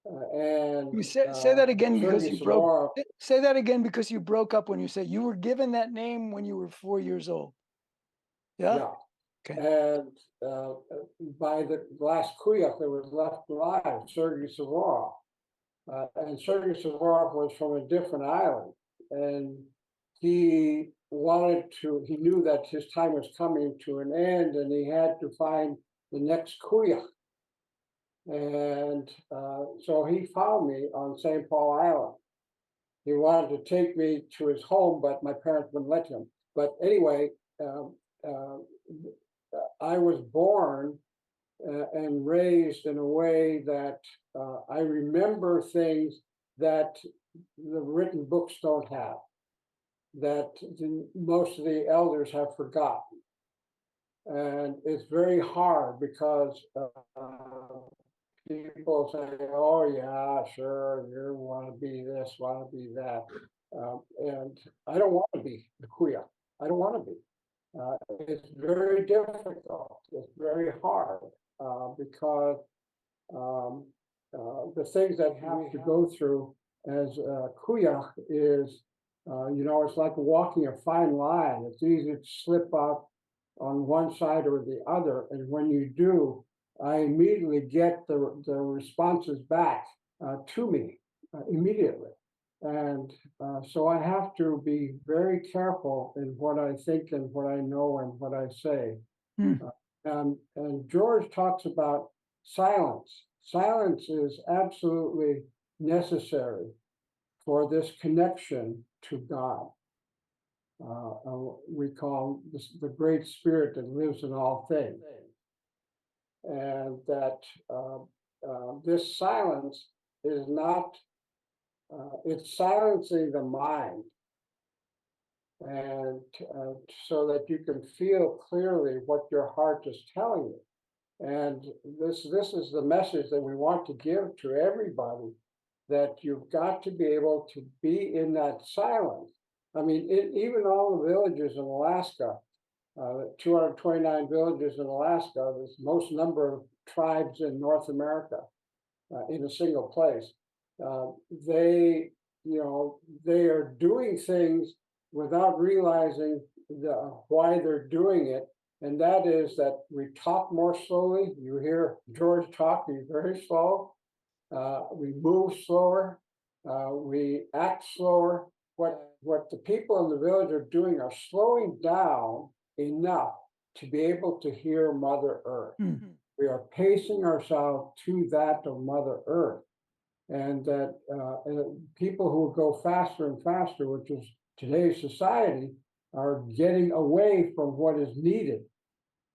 And You say that again because Sergei you broke. Savarov, Say that again because you broke up when you said you were given that name when you were 4 years old. Yeah. yeah. Okay. And by the last Kuuyux that was left alive, Sergei Savarov. And Sergei Savarov was from a different island. And he knew that his time was coming to an end and he had to find the next Kuuyux. And so he found me on St. Paul Island. He wanted to take me to his home, but my parents wouldn't let him. But anyway, I was born and raised in a way that I remember things that the written books don't have, that most of the elders have forgotten. And it's very hard because people say, oh, yeah, sure, you want to be this, want to be that. And I don't want to be the Kuuyux. I don't want to be. It's very difficult. It's very hard because the things that have to go through as Kuuyux is, you know, it's like walking a fine line. It's easy to slip up on one side or the other. And when you do, I immediately get the responses back to me immediately. And so I have to be very careful in what I think and what I know and what I say. Hmm. And George talks about silence. Silence is absolutely necessary for this connection to God. We call this the Great Spirit that lives in all things. And that this silence is not, it's silencing the mind. And so that you can feel clearly what your heart is telling you. And this is the message that we want to give to everybody, that you've got to be able to be in that silence. I mean, even all the villages in Alaska, 229 villages in Alaska, the most number of tribes in North America in a single place. They, you know, they are doing things without realizing why they're doing it, and that is that we talk more slowly. You hear George talking very slow. We move slower. We act slower. What the people in the village are doing are slowing down enough to be able to hear Mother Earth. Mm-hmm. We are pacing ourselves to that of Mother Earth. And that people who go faster and faster, which is today's society, are getting away from what is needed,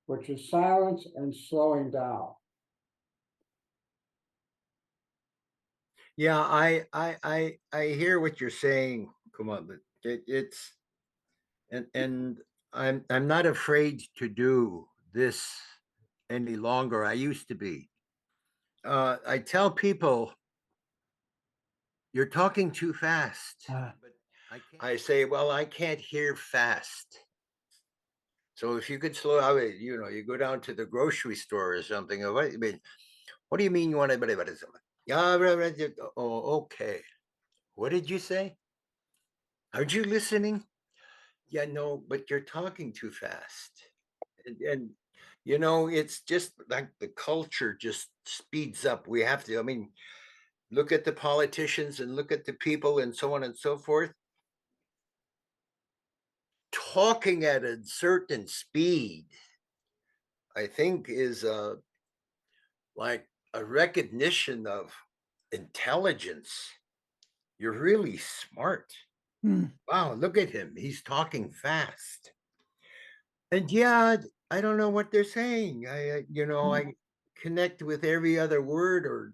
which is silence and slowing down. Yeah, I hear what you're saying. Come on, but it's and I'm not afraid to do this any longer. I used to be. I tell people you're talking too fast. But I say, well, I can't hear fast. So if you could slow down, you go down to the grocery store or something. Or what do you mean you want to? Yeah, oh, okay. What did you say? Aren't you listening? Yeah, no, but you're talking too fast. And it's just like the culture just speeds up. We have to, look at the politicians and look at the people and so on and so forth. Talking at a certain speed, I think, is like a recognition of intelligence. You're really smart. Mm. Wow, look at him. He's talking fast. And yeah, I don't know what they're saying. I connect with every other word. Or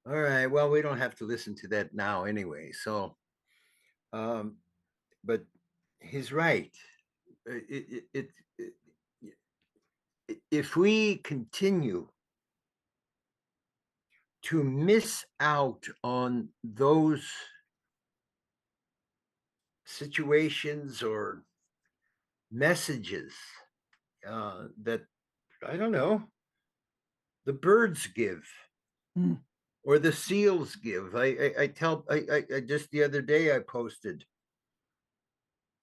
all right, well, we don't have to listen to that now anyway. So, but he's right. If we continue to miss out on those situations or messages that, I don't know, the birds give, Mm. or the seals give. I just the other day I posted.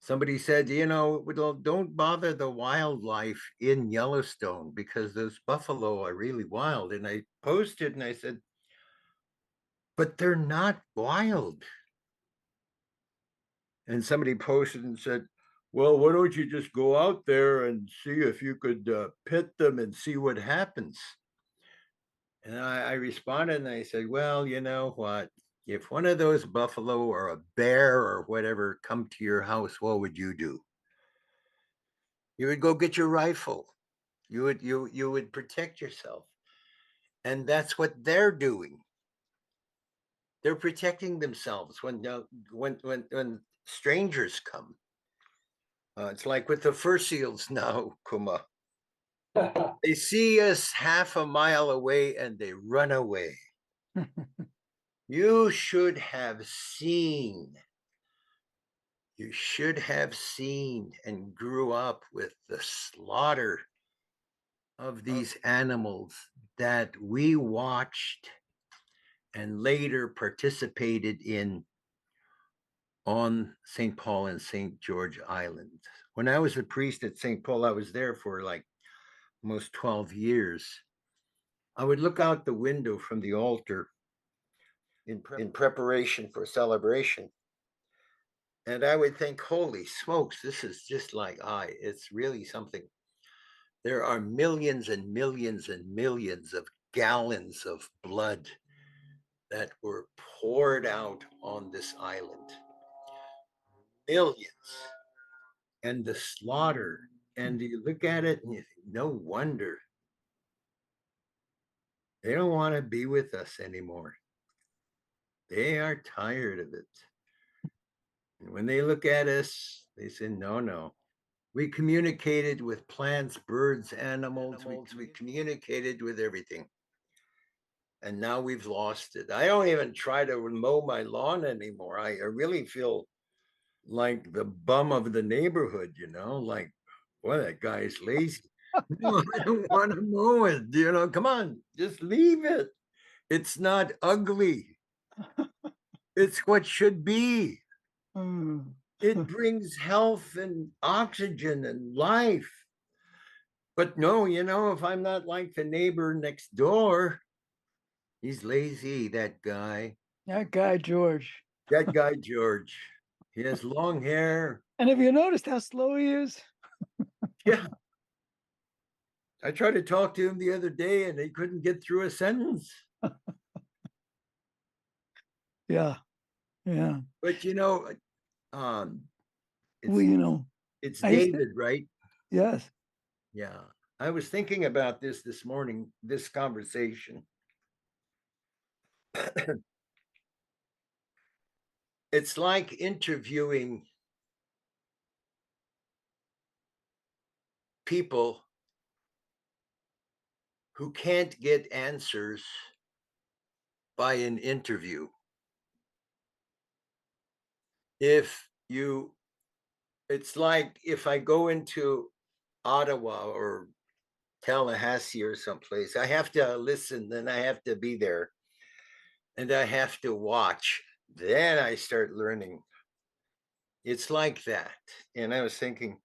Somebody said, well, don't bother the wildlife in Yellowstone because those buffalo are really wild. And I posted and I said, but they're not wild. And somebody posted and said, well, why don't you just go out there and see if you could pit them and see what happens? And I responded and I said, well, you know what? If one of those buffalo or a bear or whatever come to your house, what would you do? You would go get your rifle. You would protect yourself. And that's what they're doing. They're protecting themselves when strangers come. It's like with the fur seals now, Kuma. They see us half a mile away and they run away. You should have seen and grew up with the slaughter of these animals that we watched and later participated in on St. Paul and St. George Island. When I was a priest at St. Paul, I was there for like almost 12 years. I would look out the window from the altar in preparation for celebration. And I would think, holy smokes, this is just like it's really something. There are millions and millions and millions of gallons of blood that were poured out on this island. Millions. And the slaughter. And you look at it and you think, no wonder they don't want to be with us anymore. They are tired of it. And when they look at us, they say, no. We communicated with plants, birds, animals. We communicated with everything. And now we've lost it. I don't even try to mow my lawn anymore. I really feel like the bum of the neighborhood, like, boy, that guy is lazy. No, I don't want to mow it. Come on, just leave it. It's not ugly. It's what should be. Mm. It brings health and oxygen and life. But no, if I'm not like the neighbor next door, he's lazy, that guy. That guy, George. That guy, George. He has long hair. And have you noticed how slow he is? Yeah. I tried to talk to him the other day and he couldn't get through a sentence. Yeah. Yeah. But um, it's Well, it's I used to, David, right? yes. Yeah. I was thinking about this morning, this conversation. It's like interviewing people who can't get answers by an interview. It's like if I go into Ottawa or Tallahassee or someplace, I have to listen, then I have to be there and I have to watch. Then I start learning. It's like that. And I was thinking,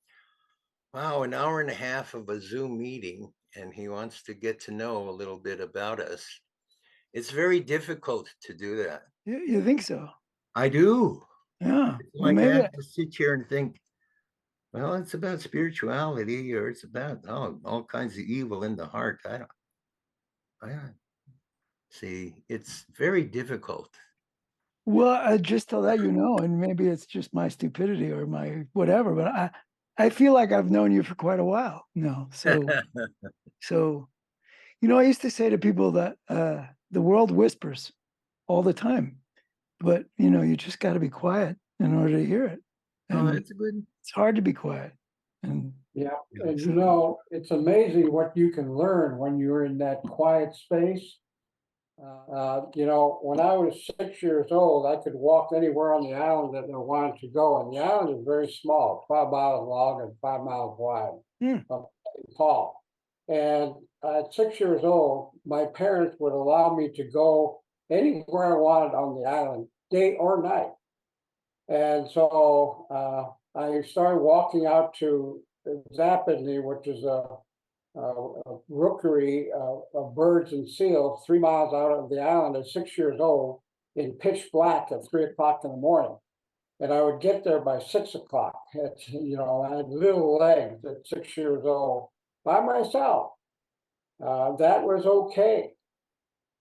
wow, an hour and a half of a Zoom meeting, and he wants to get to know a little bit about us. It's very difficult to do that. You think so? I do. Yeah. It's Well, like I maybe. have to sit here and think, well, it's about spirituality, or it's about all kinds of evil in the heart. I don't see. It's very difficult. Well, just to let you know, and maybe it's just my stupidity or my whatever, but I feel like I've known you for quite a while. No, so I used to say to people that the world whispers all the time, but you just got to be quiet in order to hear it, Oh, and that's a good. it's hard to be quiet. And Yeah, and so, it's amazing what you can learn when you're in that quiet space. When I was 6 years old, I could walk anywhere on the island that I wanted to go, and the island is very small, 5 miles long and 5 miles wide, hmm, tall. And at 6 years old, my parents would allow me to go anywhere I wanted on the island, day or night. And so I started walking out to Zappadney, which is a rookery of birds and seals 3 miles out of the island at 6 years old in pitch black at 3 o'clock in the morning. And I would get there by 6 o'clock. I had little legs at 6 years old by myself. That was okay.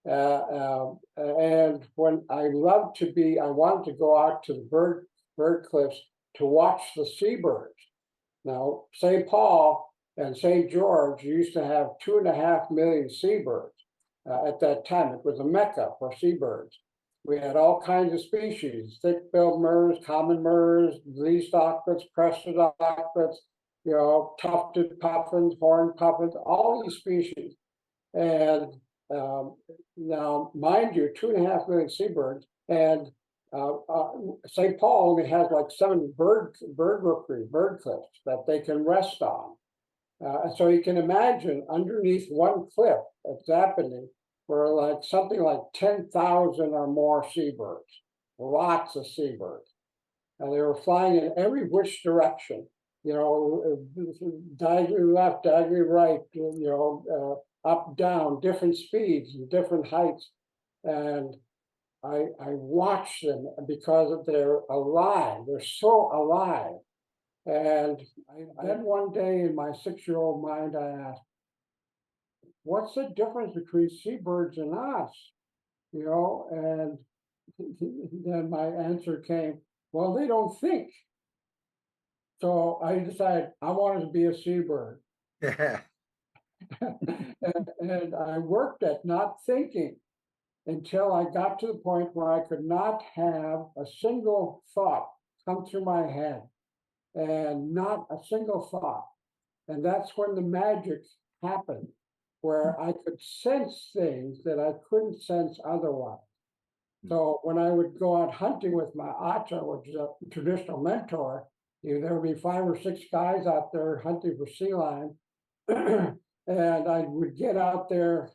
And when I wanted to go out to the bird cliffs to watch the seabirds. Now, St. Paul and St. George used to have 2.5 million seabirds at that time. It was a mecca for seabirds. We had all kinds of species: thick-billed murres, common murres, least aukpits, crested aukpits, tufted puffins, horned puffins, all these species. And now, mind you, 2.5 million seabirds, and St. Paul only has like 7 bird cliffs that they can rest on. And so you can imagine underneath one cliff at Zappadney were like something like 10,000 or more seabirds, lots of seabirds. And they were flying in every which direction, diagonally left, diagonally right, up, down, different speeds and different heights. And I watch them because they're alive. They're so alive. And then one day in my 6-year-old mind, I asked, what's the difference between seabirds and us? And then my answer came, well, they don't think. So I decided I wanted to be a seabird. And I worked at not thinking until I got to the point where I could not have a single thought come through my head, and not a single thought. And that's when the magic happened, where I could sense things that I couldn't sense otherwise. So when I would go out hunting with my ata, which is a traditional mentor, there would be 5 or 6 guys out there hunting for sea lion. And I would get out there,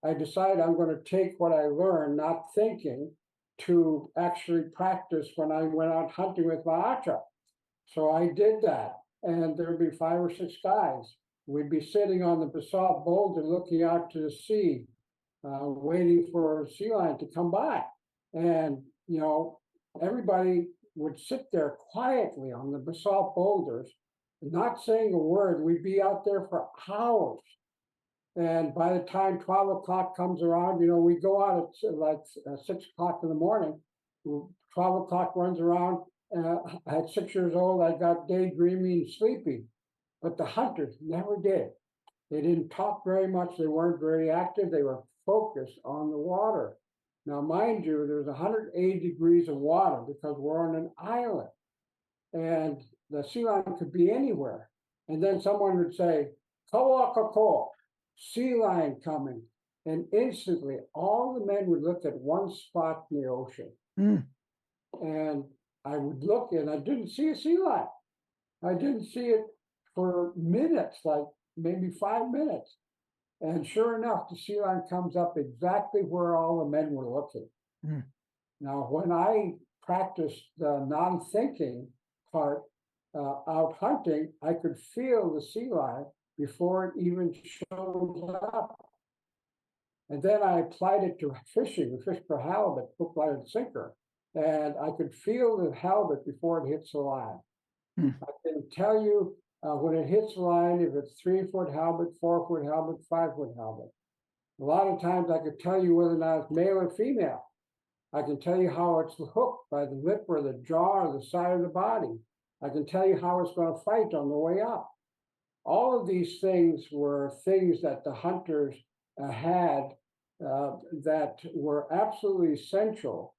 I decided I'm going to take what I learned, not thinking, to actually practice when I went out hunting with my acha. So I did that, and there'd be 5 or 6 guys. We'd be sitting on the basalt boulder looking out to the sea, waiting for a sea lion to come by. And, you know, everybody would sit there quietly on the basalt boulders, not saying a word. We'd be out there for hours. And by the time 12 o'clock comes around, you know, we go out at like 6 o'clock in the morning. 12 o'clock runs around. At 6 years old, I got daydreaming and sleepy. But the hunters never did. They didn't talk very much. They weren't very active. They were focused on the water. Now, mind you, there's 180 degrees of water because we're on an island. And the sea lion could be anywhere. And then someone would say, "Kawakako, sea lion coming." And instantly, all the men would look at one spot in the ocean. Mm. And I would look, and I didn't see a sea lion. I didn't see it for minutes, like maybe 5 minutes. And sure enough, the sea lion comes up exactly where all the men were looking. Mm. Now, when I practiced the non-thinking part out hunting, I could feel the sea lion before it even showed up. And then I applied it to fishing, fish for halibut, hook, line, and sinker. And I could feel the halibut before it hits the line. Hmm. I can tell you when it hits the line, if it's 3-foot halibut, 4-foot halibut, 5-foot halibut. A lot of times I could tell you whether or not it's male or female. I can tell you how it's hooked by the lip or the jaw or the side of the body. I can tell you how it's going to fight on the way up. All of these things were things that the hunters had that were absolutely essential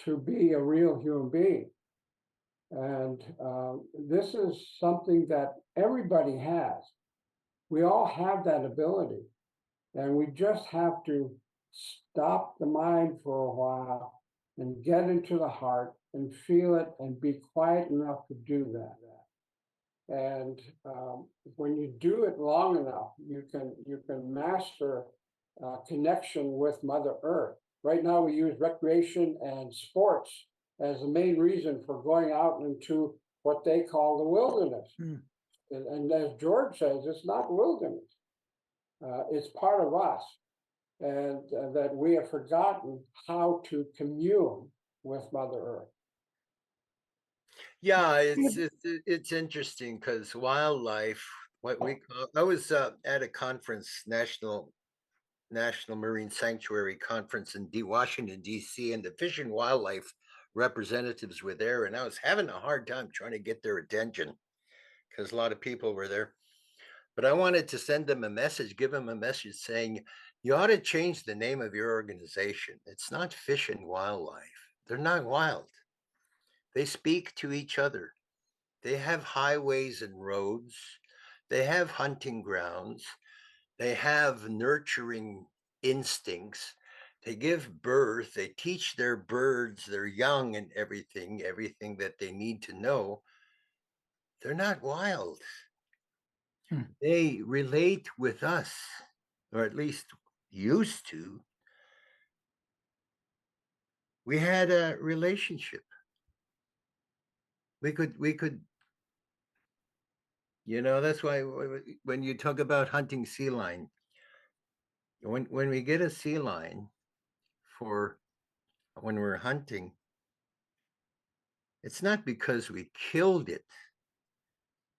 to be a real human being. And this is something that everybody has. We all have that ability. And we just have to stop the mind for a while and get into the heart and feel it and be quiet enough to do that. And when you do it long enough, you can master connection with Mother Earth. Right now, we use recreation and sports as the main reason for going out into what they call the wilderness. Mm. And as George says, it's not wilderness. It's part of us. And that we have forgotten how to commune with Mother Earth. Yeah, it's interesting because wildlife, what we call, I was at a conference, National Marine Sanctuary Conference in Washington, D.C., and the Fish and Wildlife representatives were there, and I was having a hard time trying to get their attention because a lot of people were there. But I wanted to send them a message, give them a message saying, you ought to change the name of your organization. It's not Fish and Wildlife. They're not wild. They speak to each other. They have highways and roads. They have hunting grounds. They have nurturing instincts. They give birth. They teach their birds, their young, and everything that they need to know. They're not wild. Hmm. They relate with us, or at least used to. We had a relationship. We could, that's why when you talk about hunting sea lion, when we get a sea lion for when we're hunting, it's not because we killed it.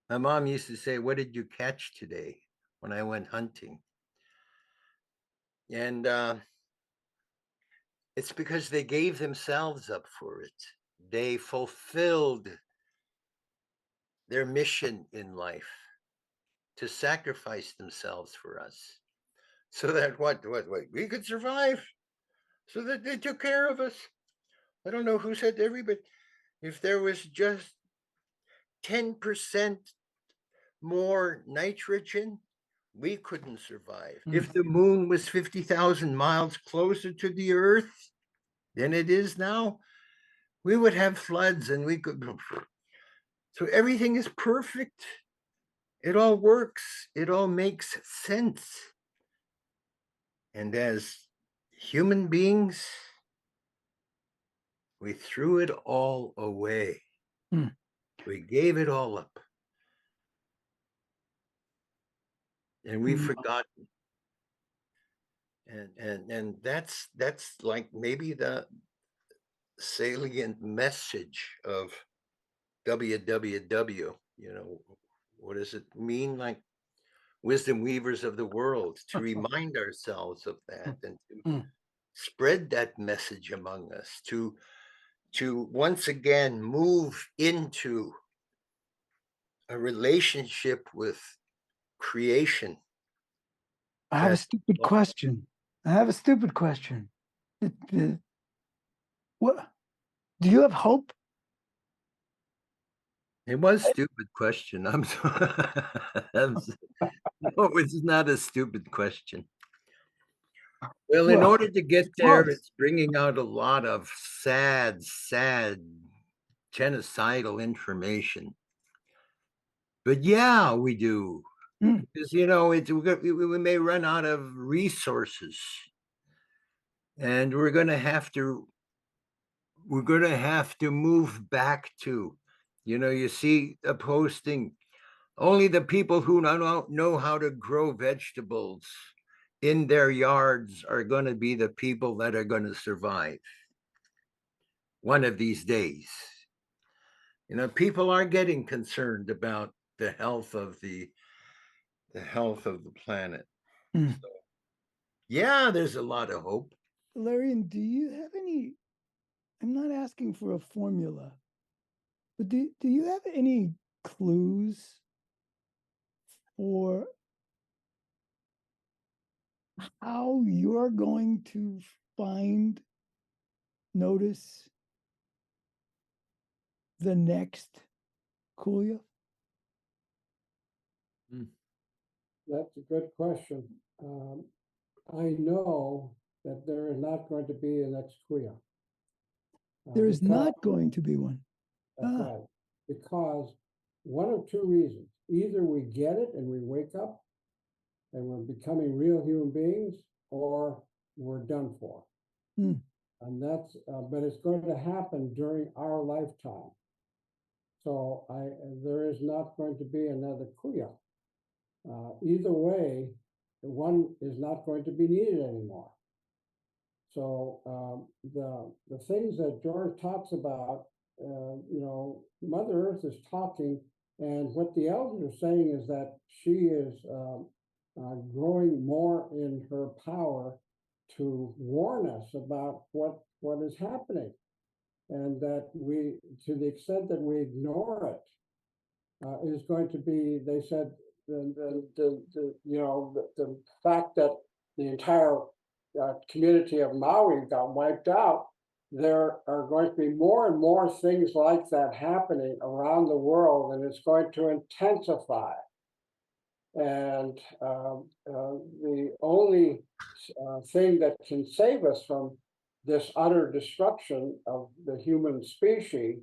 My mom used to say, "What did you catch today?" when I went hunting. And it's because they gave themselves up for it. They fulfilled their mission in life to sacrifice themselves for us so that what we could survive, so that they took care of us. I don't know who said to everybody, if there was just 10% more nitrogen, we couldn't survive. If the moon was 50,000 miles closer to the earth than it is now, we would have floods and we could. So everything is perfect. It all works. It all makes sense. And as human beings, We threw it all away. Hmm. We gave it all up. And we've Hmm. forgotten. And that's like maybe the salient message of WWW. What does it mean? Like wisdom weavers of the world, to remind ourselves of that and to Hmm. spread that message among us, to once again move into a relationship with creation. I have a That stupid question. What do you have hope? it was a stupid question. I'm sorry. No, it's not a stupid question. Well, in Well, order to get there, close. it's bringing out a lot of sad genocidal information. But yeah, we do. Hmm. Because we may run out of resources, and we're going to have to move back to, you see a posting, only the people who don't know how to grow vegetables in their yards are going to be the people that are going to survive one of these days. People are getting concerned about the health of the planet. Hmm. So, yeah, there's a lot of hope. Ilarion, do you have any? I'm not asking for a formula, but do you have any clues for how you're going to notice the next Kuuyux? That's a good question. I know that there is not going to be an next Kuuyux. There is Because not going to be one. that's Ah. right. Because one of two reasons: either we get it and we wake up and we're becoming real human beings, or we're done for. Hmm. And that's, but it's going to happen during our lifetime. So there is not going to be another Kuuyux. Either way, one is not going to be needed anymore. So the things that George talks about, Mother Earth is talking, and what the elders are saying is that she is growing more in her power to warn us about what is happening, and that we, to the extent that we ignore it, is going to be, they said, the fact that the entire community of Maui got wiped out, there are going to be more and more things like that happening around the world, and it's going to intensify. And the only thing that can save us from this utter destruction of the human species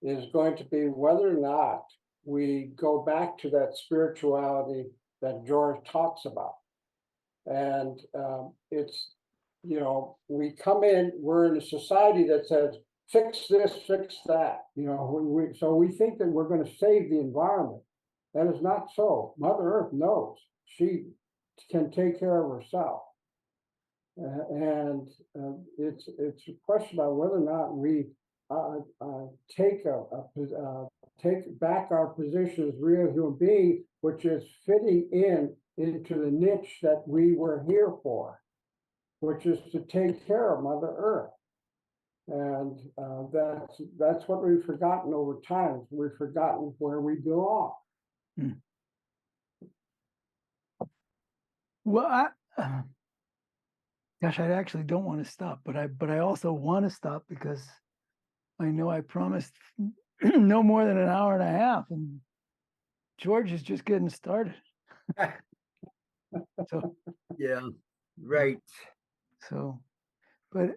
is going to be whether or not we go back to that spirituality that George talks about. And it's, we come in, we're in a society that says, fix this, fix that. So we think that we're going to save the environment. That is not so. Mother Earth knows she can take care of herself. And it's a question about whether or not we take back our position as real human beings, which is fitting into the niche that we were here for, which is to take care of Mother Earth. And that's what we've forgotten over time. We've forgotten where we belong. Hmm. Well, gosh, I actually don't want to stop, but I also want to stop because I know I promised no more than an hour and a half, and George is just getting started. So Yeah, right. so, but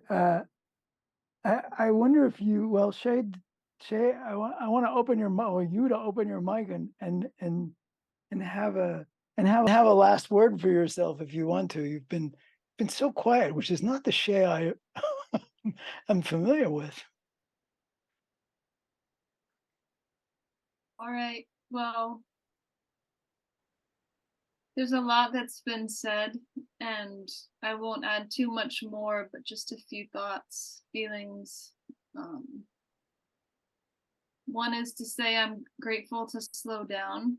I wonder if you, well, Shay, I want to open your mic, or you to open your mic and have a last word for yourself if you want to. You've been so quiet, which is not the Shay I'm familiar with. All right. Well, there's a lot that's been said, and I won't add too much more, but just a few thoughts, feelings. One is to say I'm grateful to slow down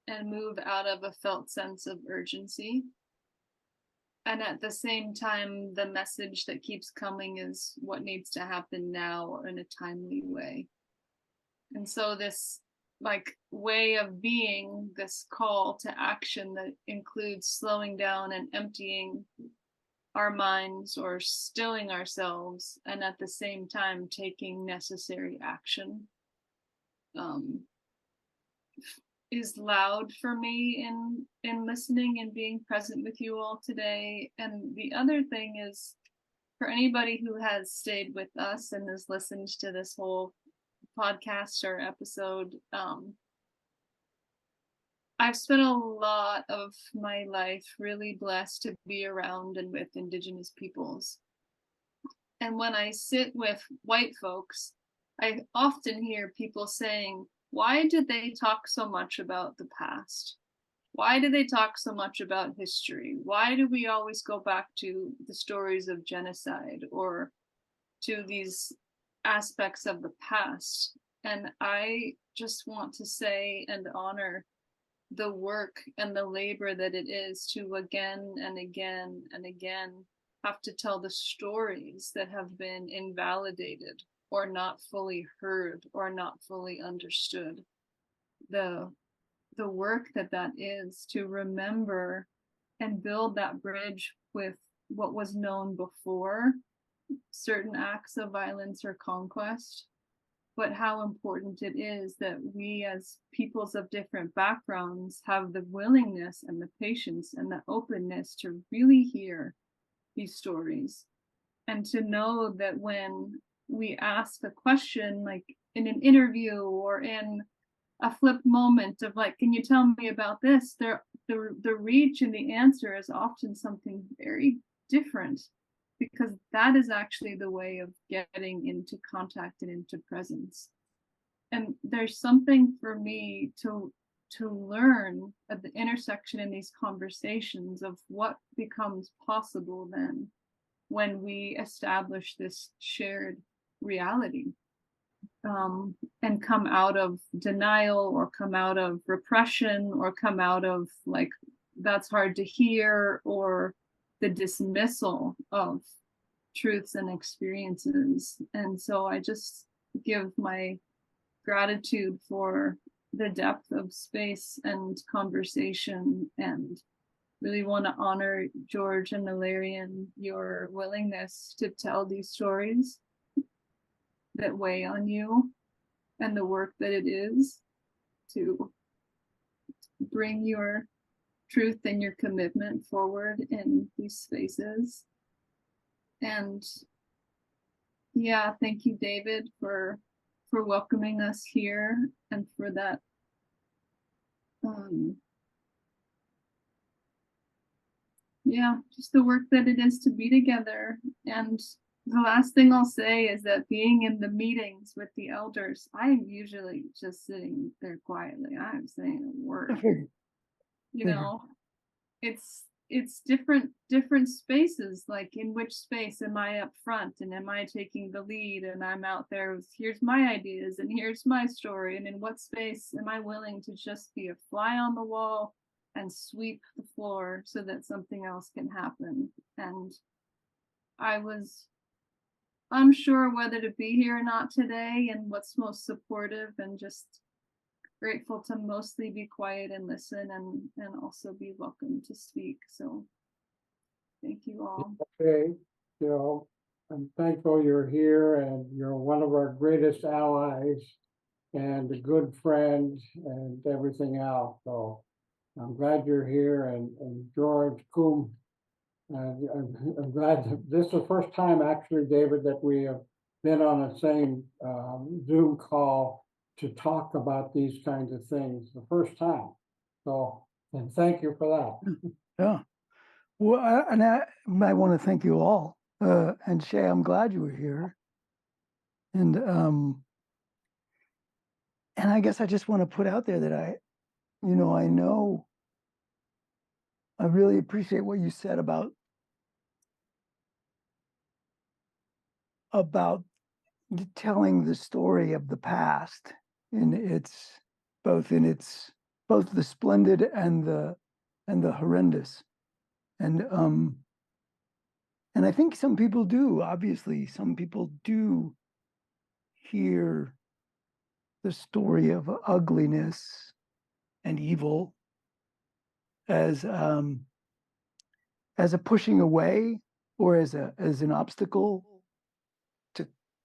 and move out of a felt sense of urgency. And at the same time, the message that keeps coming is what needs to happen now in a timely way. And so this like way of being, this call to action that includes slowing down and emptying our minds or stilling ourselves, and at the same time taking necessary action, is loud for me in listening and being present with you all today. And the other thing is, for anybody who has stayed with us and has listened to this whole podcast or episode, I've spent a lot of my life really blessed to be around and with Indigenous peoples. And when I sit with white folks, I often hear people saying, why did they talk so much about the past? Why do they talk so much about history? Why do we always go back to the stories of genocide or to these aspects of the past? And I just want to say and honor the work and the labor that it is to again and again and again have to tell the stories that have been invalidated or not fully heard or not fully understood. The work that is to remember and build that bridge with what was known before certain acts of violence or conquest, but how important it is that we as peoples of different backgrounds have the willingness and the patience and the openness to really hear these stories, and to know that when we ask a question, like in an interview or in a flip moment of like, can you tell me about this? The reach and the answer is often something very different, because that is actually the way of getting into contact and into presence. And there's something for me to learn at the intersection in these conversations of what becomes possible then when we establish this shared reality, and come out of denial or come out of repression or come out of like, that's hard to hear, or the dismissal of truths and experiences. And so I just give my gratitude for the depth of space and conversation, and really want to honor George and Ilarion, your willingness to tell these stories that weigh on you, and the work that it is to bring your truth and your commitment forward in these spaces. And yeah, thank you, David, for welcoming us here, and for that yeah, just the work that it is to be together. And the last thing I'll say is that being in the meetings with the elders, I'm usually just sitting there quietly. I'm saying a word. You know, it's different spaces. Like, in which space am I up front, and am I taking the lead, and I'm out there with, here's my ideas and here's my story, and in what space am I willing to just be a fly on the wall and sweep the floor so that something else can happen. And I was unsure whether to be here or not today, and what's most supportive, and just grateful to mostly be quiet and listen, and also be welcome to speak. So thank you all. Okay, you know, I'm thankful you're here, and you're one of our greatest allies and a good friend and everything else. So I'm glad you're here. And George, Kum, I'm glad that this is the first time, actually, David, that we have been on the same Zoom call to talk about these kinds of things. The first time. So, and thank you for that. Yeah. Well, I might want to thank you all. And Shay, I'm glad you were here. And and I guess I just want to put out there that I know I really appreciate what you said about telling the story of the past in its both the splendid and the horrendous. And I think some people do, obviously, some people do hear the story of ugliness and evil as a pushing away or as an obstacle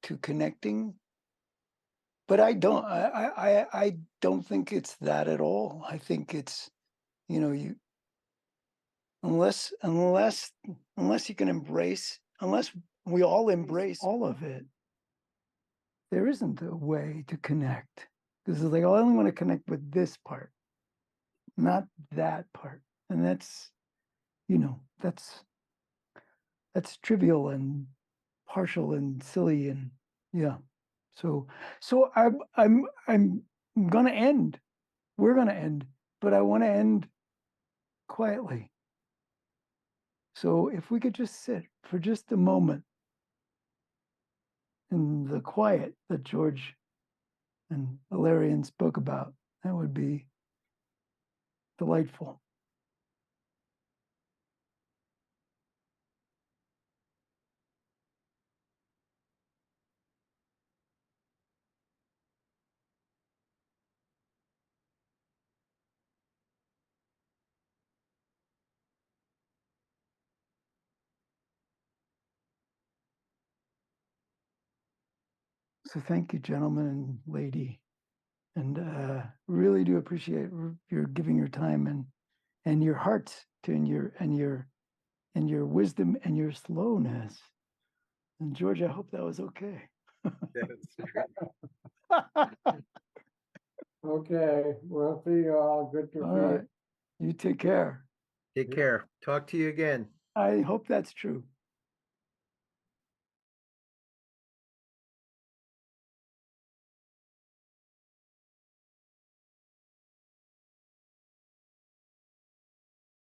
to connecting. But I don't think it's that at all. I think it's, you unless you can unless we all embrace all of it, there isn't a way to connect. Because it's like, I only want to connect with this part, not that part. And that's trivial and partial and silly, and yeah. So I'm gonna end. We're gonna end, but I want to end quietly. So if we could just sit for just a moment in the quiet that George and Ilarion spoke about, that would be delightful. So thank you, gentlemen and lady, and really do appreciate your giving your time and your hearts to and your wisdom and your slowness. And George, I hope that was okay. Okay, well, see you all. Good to All see you. right. You take care. Take care. Talk to you again. I hope that's true.